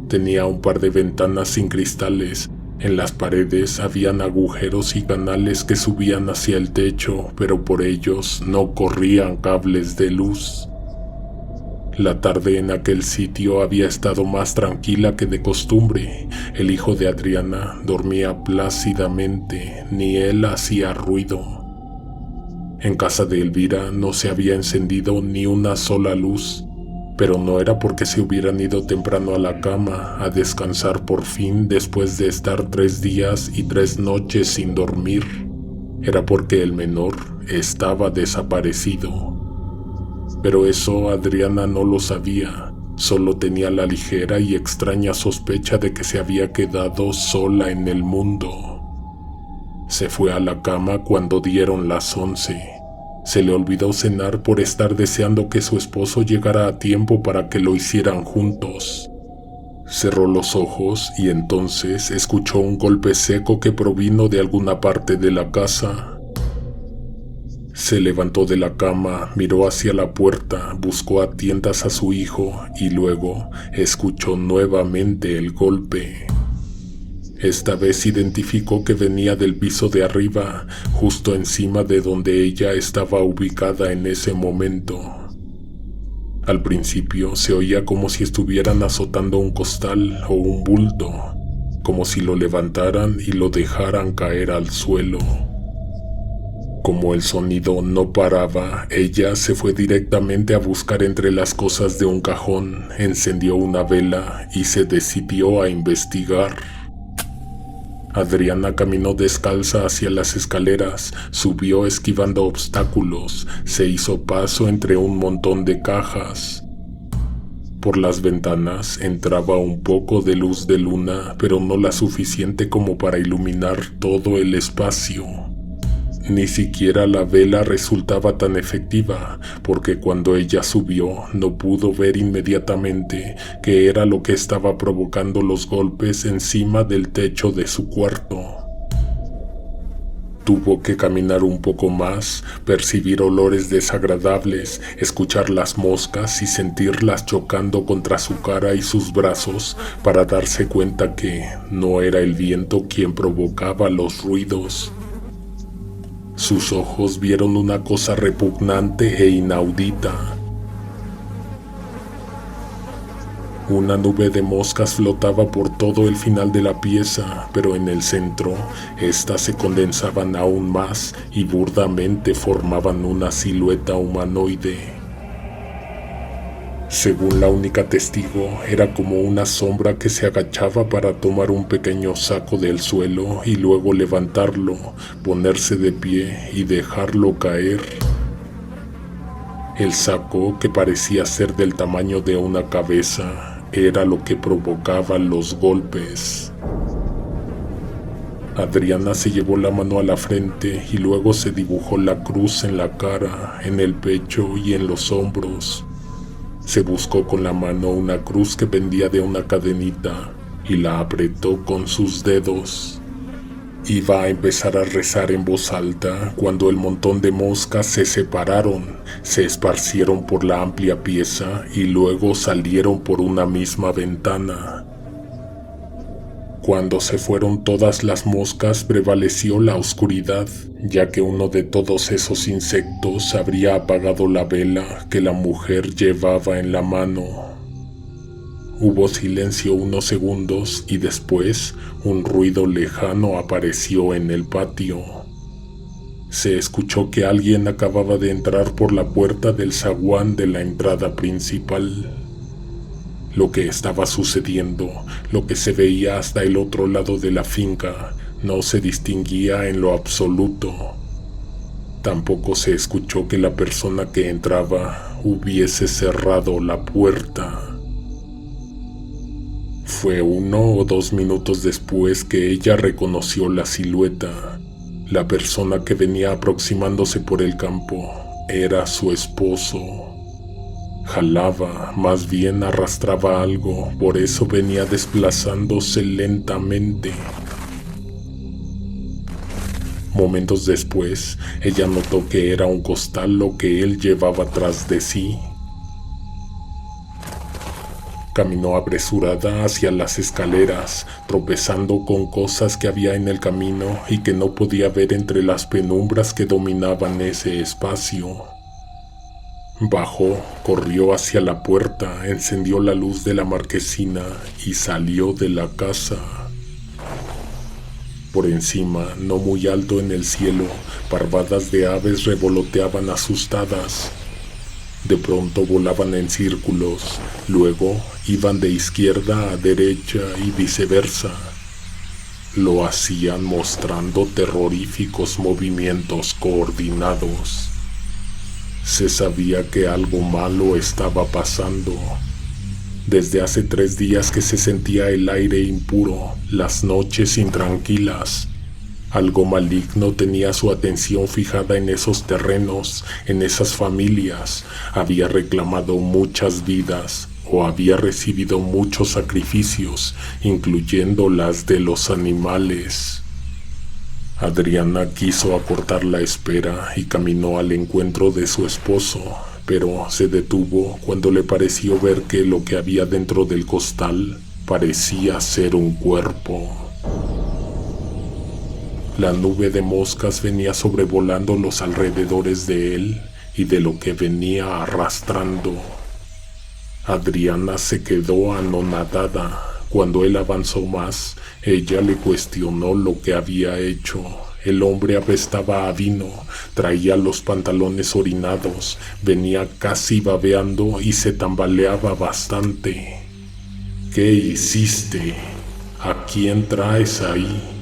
Tenía un par de ventanas sin cristales. En las paredes habían agujeros y canales que subían hacia el techo, pero por ellos no corrían cables de luz. La tarde en aquel sitio había estado más tranquila que de costumbre. El hijo de Adriana dormía plácidamente, ni él hacía ruido. En casa de Elvira no se había encendido ni una sola luz, pero no era porque se hubieran ido temprano a la cama a descansar por fin después de estar 3 días y 3 noches sin dormir. Era porque el menor estaba desaparecido. Pero eso Adriana no lo sabía, solo tenía la ligera y extraña sospecha de que se había quedado sola en el mundo. Se fue a la cama cuando dieron las 11. Se le olvidó cenar por estar deseando que su esposo llegara a tiempo para que lo hicieran juntos. Cerró los ojos y entonces escuchó un golpe seco que provino de alguna parte de la casa. Se levantó de la cama, miró hacia la puerta, buscó a tientas a su hijo y luego escuchó nuevamente el golpe. Esta vez identificó que venía del piso de arriba, justo encima de donde ella estaba ubicada en ese momento. Al principio se oía como si estuvieran azotando un costal o un bulto, como si lo levantaran y lo dejaran caer al suelo. Como el sonido no paraba, ella se fue directamente a buscar entre las cosas de un cajón, encendió una vela y se decidió a investigar. Adriana caminó descalza hacia las escaleras, subió esquivando obstáculos, se hizo paso entre un montón de cajas. Por las ventanas entraba un poco de luz de luna, pero no la suficiente como para iluminar todo el espacio. Ni siquiera la vela resultaba tan efectiva, porque cuando ella subió no pudo ver inmediatamente qué era lo que estaba provocando los golpes encima del techo de su cuarto. Tuvo que caminar un poco más, percibir olores desagradables, escuchar las moscas y sentirlas chocando contra su cara y sus brazos para darse cuenta que no era el viento quien provocaba los ruidos. Sus ojos vieron una cosa repugnante e inaudita. Una nube de moscas flotaba por todo el final de la pieza, pero en el centro, estas se condensaban aún más y burdamente formaban una silueta humanoide. Según la única testigo, era como una sombra que se agachaba para tomar un pequeño saco del suelo y luego levantarlo, ponerse de pie y dejarlo caer. El saco, que parecía ser del tamaño de una cabeza, era lo que provocaba los golpes. Adriana se llevó la mano a la frente y luego se dibujó la cruz en la cara, en el pecho y en los hombros. Se buscó con la mano una cruz que pendía de una cadenita y la apretó con sus dedos. Iba a empezar a rezar en voz alta cuando el montón de moscas se separaron, se esparcieron por la amplia pieza y luego salieron por una misma ventana. Cuando se fueron todas las moscas prevaleció la oscuridad, ya que uno de todos esos insectos habría apagado la vela que la mujer llevaba en la mano. Hubo silencio unos segundos y después un ruido lejano apareció en el patio. Se escuchó que alguien acababa de entrar por la puerta del zaguán de la entrada principal. Lo que estaba sucediendo, lo que se veía hasta el otro lado de la finca, no se distinguía en lo absoluto. Tampoco se escuchó que la persona que entraba hubiese cerrado la puerta. Fue 1 o 2 minutos después que ella reconoció la silueta. La persona que venía aproximándose por el campo era su esposo. Jalaba, más bien arrastraba algo, por eso venía desplazándose lentamente. Momentos después, ella notó que era un costal lo que él llevaba tras de sí. Caminó apresurada hacia las escaleras, tropezando con cosas que había en el camino y que no podía ver entre las penumbras que dominaban ese espacio. Bajó, corrió hacia la puerta, encendió la luz de la marquesina y salió de la casa. Por encima, no muy alto en el cielo, parvadas de aves revoloteaban asustadas. De pronto volaban en círculos, luego iban de izquierda a derecha y viceversa. Lo hacían mostrando terroríficos movimientos coordinados. Se sabía que algo malo estaba pasando. Desde hace 3 días que se sentía el aire impuro, las noches intranquilas. Algo maligno tenía su atención fijada en esos terrenos, en esas familias. Había reclamado muchas vidas o había recibido muchos sacrificios, incluyendo las de los animales. Adriana quiso acortar la espera y caminó al encuentro de su esposo, pero se detuvo cuando le pareció ver que lo que había dentro del costal parecía ser un cuerpo. La nube de moscas venía sobrevolando los alrededores de él y de lo que venía arrastrando. Adriana se quedó anonadada. Cuando él avanzó más, ella le cuestionó lo que había hecho. El hombre apestaba a vino, traía los pantalones orinados, venía casi babeando y se tambaleaba bastante. ¿Qué hiciste? ¿A quién traes ahí?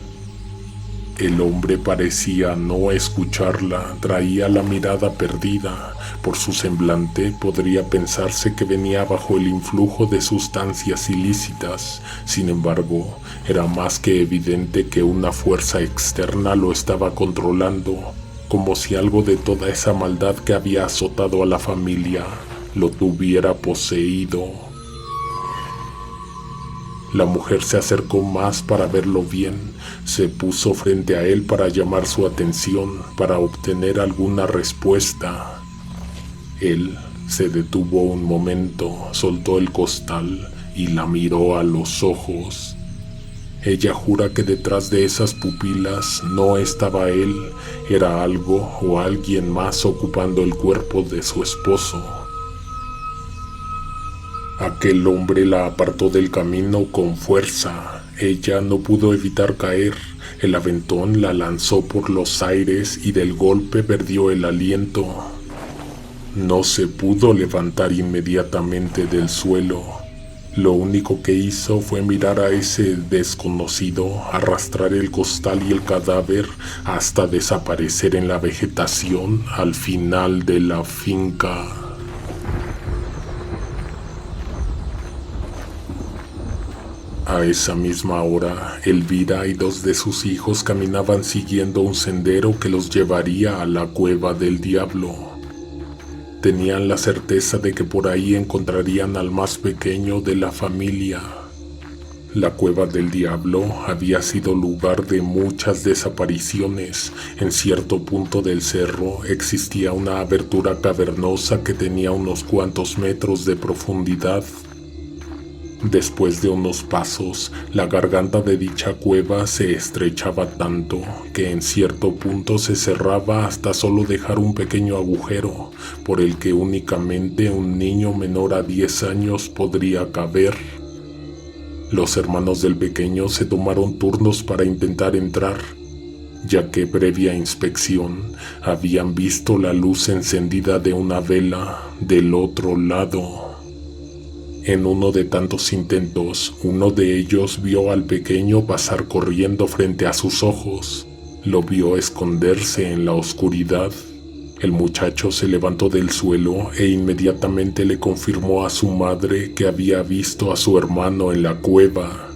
El hombre parecía no escucharla, traía la mirada perdida. Por su semblante podría pensarse que venía bajo el influjo de sustancias ilícitas. Sin embargo, era más que evidente que una fuerza externa lo estaba controlando, como si algo de toda esa maldad que había azotado a la familia lo tuviera poseído. La mujer se acercó más para verlo bien, se puso frente a él para llamar su atención, para obtener alguna respuesta. Él se detuvo un momento, soltó el costal y la miró a los ojos. Ella jura que detrás de esas pupilas no estaba él, era algo o alguien más ocupando el cuerpo de su esposo. Aquel hombre la apartó del camino con fuerza. Ella no pudo evitar caer. El aventón la lanzó por los aires y del golpe perdió el aliento. No se pudo levantar inmediatamente del suelo. Lo único que hizo fue mirar a ese desconocido, arrastrar el costal y el cadáver hasta desaparecer en la vegetación al final de la finca. A esa misma hora, Elvira y 2 de sus hijos caminaban siguiendo un sendero que los llevaría a la cueva del diablo. Tenían la certeza de que por ahí encontrarían al más pequeño de la familia. La cueva del diablo había sido lugar de muchas desapariciones. En cierto punto del cerro existía una abertura cavernosa que tenía unos cuantos metros de profundidad. Después de unos pasos, la garganta de dicha cueva se estrechaba tanto que en cierto punto se cerraba hasta solo dejar un pequeño agujero por el que únicamente un niño menor a 10 años podría caber. Los hermanos del pequeño se tomaron turnos para intentar entrar, ya que previa inspección habían visto la luz encendida de una vela del otro lado. En uno de tantos intentos, uno de ellos vio al pequeño pasar corriendo frente a sus ojos. Lo vio esconderse en la oscuridad. El muchacho se levantó del suelo e inmediatamente le confirmó a su madre que había visto a su hermano en la cueva.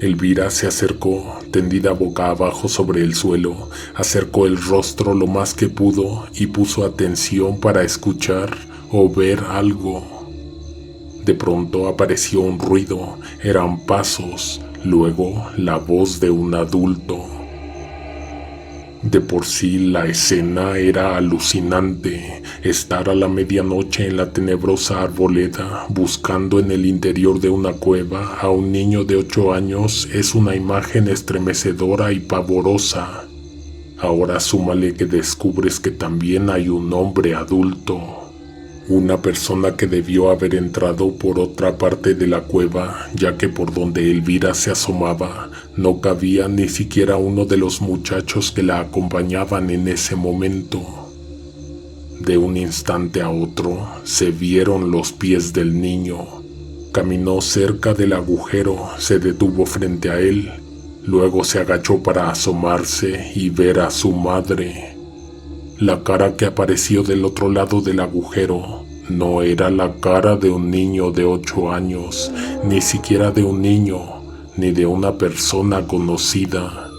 Elvira se acercó, tendida boca abajo sobre el suelo, acercó el rostro lo más que pudo y puso atención para escuchar o ver algo. De pronto apareció un ruido, eran pasos, luego la voz de un adulto. De por sí la escena era alucinante. Estar a la medianoche en la tenebrosa arboleda buscando en el interior de una cueva a un niño de 8 años es una imagen estremecedora y pavorosa. Ahora súmale que descubres que también hay un hombre adulto. Una persona que debió haber entrado por otra parte de la cueva, ya que por donde Elvira se asomaba no cabía ni siquiera uno de los muchachos que la acompañaban en ese momento. De un instante a otro se vieron los pies del niño. Caminó cerca del agujero, se detuvo frente a él, luego se agachó para asomarse y ver a su madre. La cara que apareció del otro lado del agujero no era la cara de un niño de 8 años, ni siquiera de un niño, ni de una persona conocida.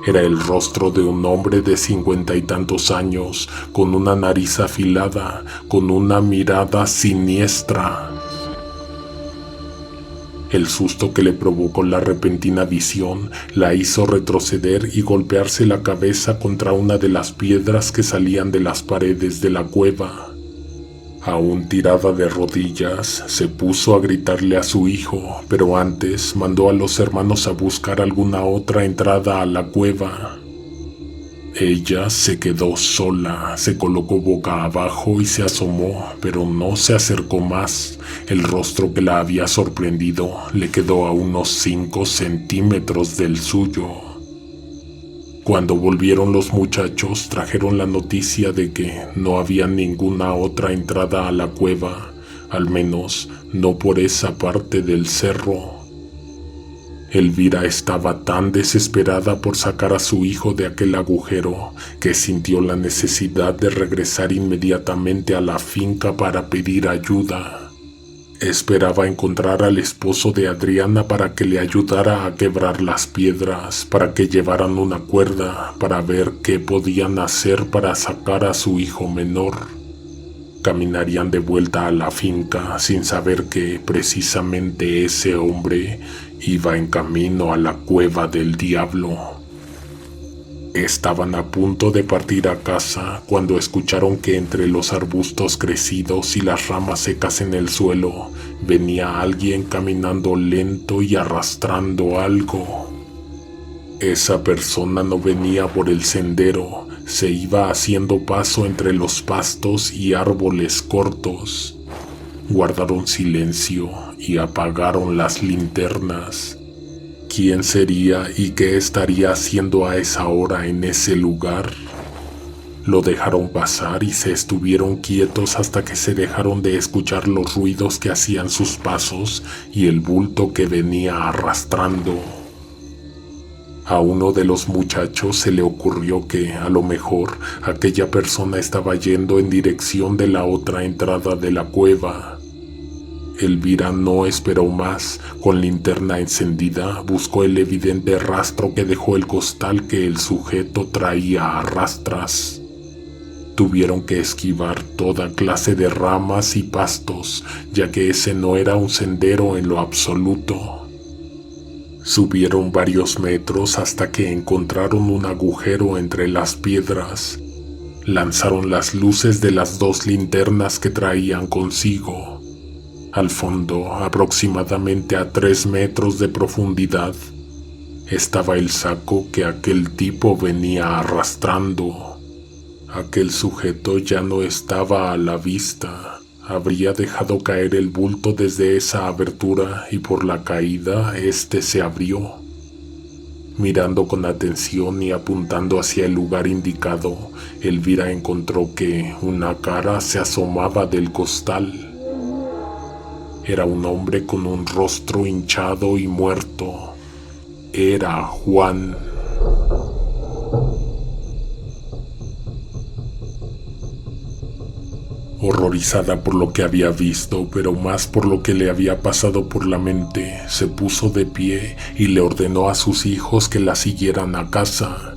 Era el rostro de un hombre de 50 y tantos años, con una nariz afilada, con una mirada siniestra. El susto que le provocó la repentina visión la hizo retroceder y golpearse la cabeza contra una de las piedras que salían de las paredes de la cueva. Aún tirada de rodillas, se puso a gritarle a su hijo, pero antes mandó a los hermanos a buscar alguna otra entrada a la cueva. Ella se quedó sola, se colocó boca abajo y se asomó, pero no se acercó más. El rostro que la había sorprendido le quedó a unos 5 centímetros del suyo. Cuando volvieron los muchachos, trajeron la noticia de que no había ninguna otra entrada a la cueva, al menos no por esa parte del cerro. Elvira estaba tan desesperada por sacar a su hijo de aquel agujero que sintió la necesidad de regresar inmediatamente a la finca para pedir ayuda. Esperaba encontrar al esposo de Adriana para que le ayudara a quebrar las piedras, para que llevaran una cuerda, para ver qué podían hacer para sacar a su hijo menor. Caminarían de vuelta a la finca sin saber que precisamente ese hombre iba en camino a la cueva del diablo. Estaban a punto de partir a casa cuando escucharon que entre los arbustos crecidos y las ramas secas en el suelo venía alguien caminando lento y arrastrando algo. Esa persona no venía por el sendero, se iba haciendo paso entre los pastos y árboles cortos. Guardaron silencio y apagaron las linternas. ¿Quién sería y qué estaría haciendo a esa hora en ese lugar? Lo dejaron pasar y se estuvieron quietos hasta que se dejaron de escuchar los ruidos que hacían sus pasos y el bulto que venía arrastrando. A uno de los muchachos se le ocurrió que, a lo mejor, aquella persona estaba yendo en dirección de la otra entrada de la cueva. Elvira no esperó más. Con linterna encendida, buscó el evidente rastro que dejó el costal que el sujeto traía a rastras. Tuvieron que esquivar toda clase de ramas y pastos, ya que ese no era un sendero en lo absoluto. Subieron varios metros hasta que encontraron un agujero entre las piedras. Lanzaron las luces de las 2 linternas que traían consigo. Al fondo, aproximadamente a 3 metros de profundidad, estaba el saco que aquel tipo venía arrastrando. Aquel sujeto ya no estaba a la vista. Habría dejado caer el bulto desde esa abertura y por la caída éste se abrió. Mirando con atención y apuntando hacia el lugar indicado, Elvira encontró que una cara se asomaba del costal. Era un hombre con un rostro hinchado y muerto. Era Juan. Horrorizada por lo que había visto, pero más por lo que le había pasado por la mente, se puso de pie y le ordenó a sus hijos que la siguieran a casa.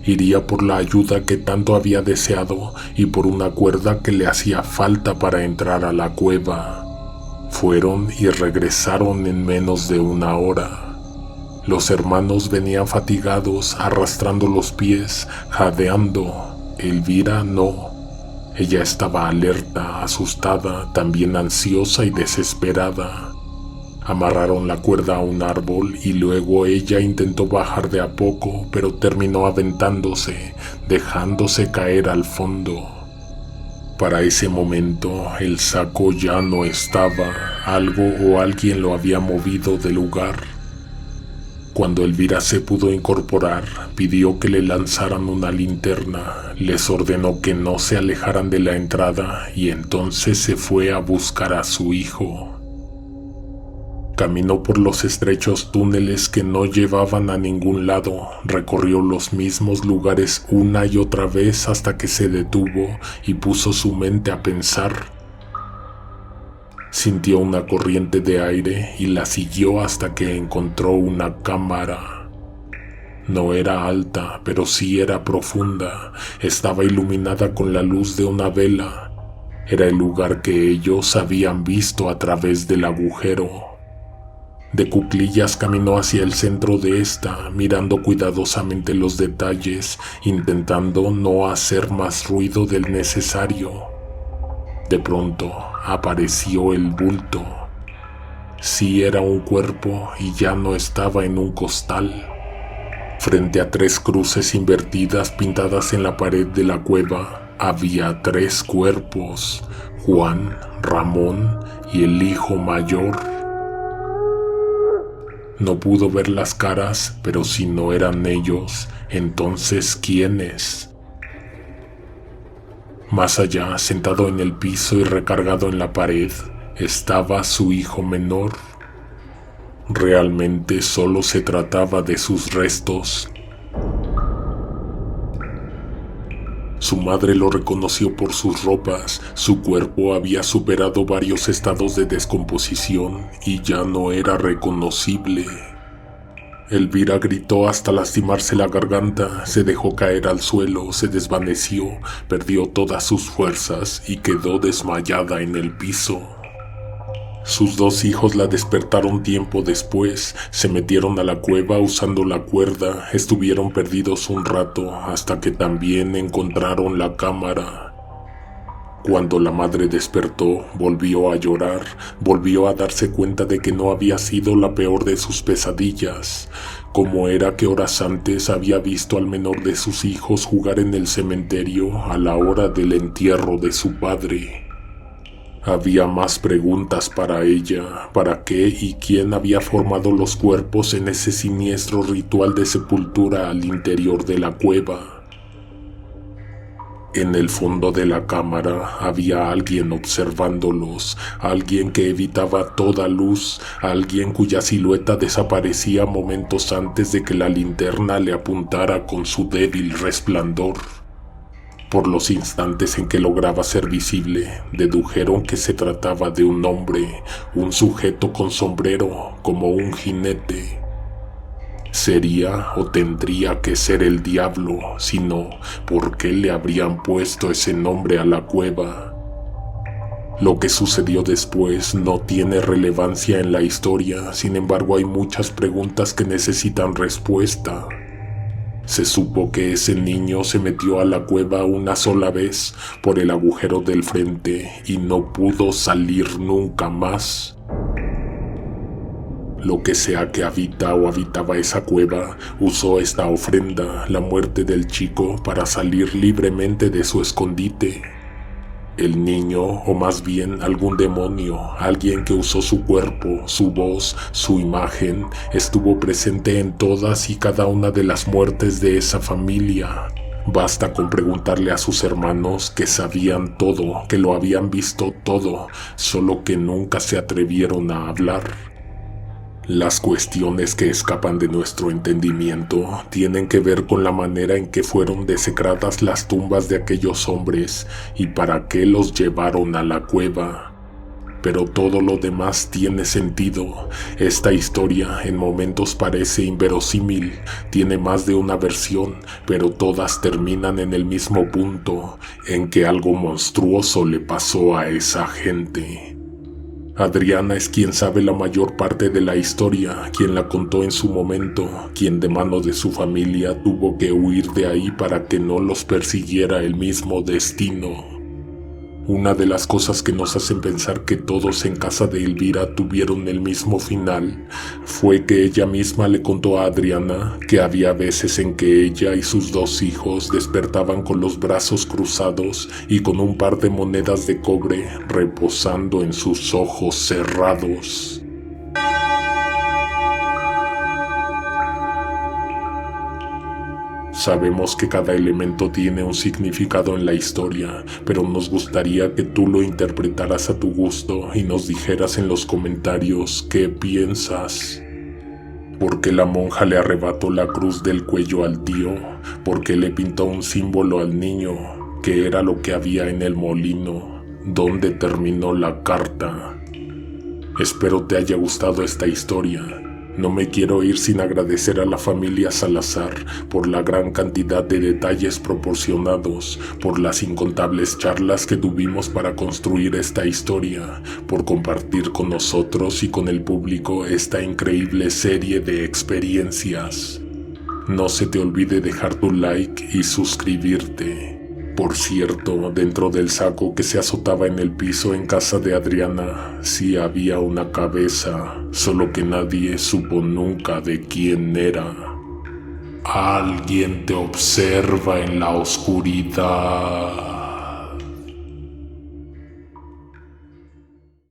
Iría por la ayuda que tanto había deseado y por una cuerda que le hacía falta para entrar a la cueva. Fueron y regresaron en menos de 1 hora. Los hermanos venían fatigados, arrastrando los pies, jadeando. Elvira no. Ella estaba alerta, asustada, también ansiosa y desesperada. Amarraron la cuerda a un árbol y luego ella intentó bajar de a poco, pero terminó aventándose, dejándose caer al fondo. Para ese momento, el saco ya no estaba. Algo o alguien lo había movido del lugar. Cuando Elvira se pudo incorporar, pidió que le lanzaran una linterna, les ordenó que no se alejaran de la entrada y entonces se fue a buscar a su hijo. Caminó por los estrechos túneles que no llevaban a ningún lado, recorrió los mismos lugares una y otra vez hasta que se detuvo y puso su mente a pensar. Sintió una corriente de aire y la siguió hasta que encontró una cámara. No era alta, pero sí era profunda. Estaba iluminada con la luz de una vela. Era el lugar que ellos habían visto a través del agujero. De cuclillas caminó hacia el centro de esta, mirando cuidadosamente los detalles, intentando no hacer más ruido del necesario. De pronto apareció el bulto. Sí era un cuerpo y ya no estaba en un costal. Frente a 3 cruces invertidas pintadas en la pared de la cueva, había 3 cuerpos: Juan, Ramón y el hijo mayor. No pudo ver las caras, pero si no eran ellos, entonces ¿quiénes? Más allá, sentado en el piso y recargado en la pared, estaba su hijo menor. Realmente solo se trataba de sus restos. Su madre lo reconoció por sus ropas. Su cuerpo había superado varios estados de descomposición y ya no era reconocible. Elvira gritó hasta lastimarse la garganta, se dejó caer al suelo, se desvaneció, perdió todas sus fuerzas y quedó desmayada en el piso. Sus 2 hijos la despertaron tiempo después, se metieron a la cueva usando la cuerda, estuvieron perdidos un rato hasta que también encontraron la cámara. Cuando la madre despertó, volvió a llorar, volvió a darse cuenta de que no había sido la peor de sus pesadillas. Como era que horas antes había visto al menor de sus hijos jugar en el cementerio a la hora del entierro de su padre. Había más preguntas para ella: ¿para qué y quién había formado los cuerpos en ese siniestro ritual de sepultura al interior de la cueva? En el fondo de la cámara había alguien observándolos, alguien que evitaba toda luz, alguien cuya silueta desaparecía momentos antes de que la linterna le apuntara con su débil resplandor. Por los instantes en que lograba ser visible, dedujeron que se trataba de un hombre, un sujeto con sombrero, como un jinete. Sería o tendría que ser el diablo, si no, ¿por qué le habrían puesto ese nombre a la cueva? Lo que sucedió después no tiene relevancia en la historia, sin embargo hay muchas preguntas que necesitan respuesta. Se supo que ese niño se metió a la cueva una sola vez por el agujero del frente y no pudo salir nunca más. Lo que sea que habita o habitaba esa cueva, usó esta ofrenda, la muerte del chico, para salir libremente de su escondite. El niño, o más bien algún demonio, alguien que usó su cuerpo, su voz, su imagen, estuvo presente en todas y cada una de las muertes de esa familia. Basta con preguntarle a sus hermanos que sabían todo, que lo habían visto todo, solo que nunca se atrevieron a hablar. Las cuestiones que escapan de nuestro entendimiento tienen que ver con la manera en que fueron desecradas las tumbas de aquellos hombres y para qué los llevaron a la cueva. Pero todo lo demás tiene sentido. Esta historia en momentos parece inverosímil, tiene más de una versión, pero todas terminan en el mismo punto, en que algo monstruoso le pasó a esa gente. Adriana es quien sabe la mayor parte de la historia, quien la contó en su momento, quien de mano de su familia tuvo que huir de ahí para que no los persiguiera el mismo destino. Una de las cosas que nos hacen pensar que todos en casa de Elvira tuvieron el mismo final fue que ella misma le contó a Adriana que había veces en que ella y sus 2 hijos despertaban con los brazos cruzados y con un par de monedas de cobre reposando en sus ojos cerrados. Sabemos que cada elemento tiene un significado en la historia, pero nos gustaría que tú lo interpretaras a tu gusto y nos dijeras en los comentarios qué piensas. ¿Por qué la monja le arrebató la cruz del cuello al tío? ¿Por qué le pintó un símbolo al niño? ¿Qué era lo que había en el molino? ¿Dónde terminó la carta? Espero te haya gustado esta historia. No me quiero ir sin agradecer a la familia Salazar por la gran cantidad de detalles proporcionados, por las incontables charlas que tuvimos para construir esta historia, por compartir con nosotros y con el público esta increíble serie de experiencias. No se te olvide dejar tu like y suscribirte. Por cierto, dentro del saco que se azotaba en el piso en casa de Adriana, sí había una cabeza, solo que nadie supo nunca de quién era. Alguien te observa en la oscuridad.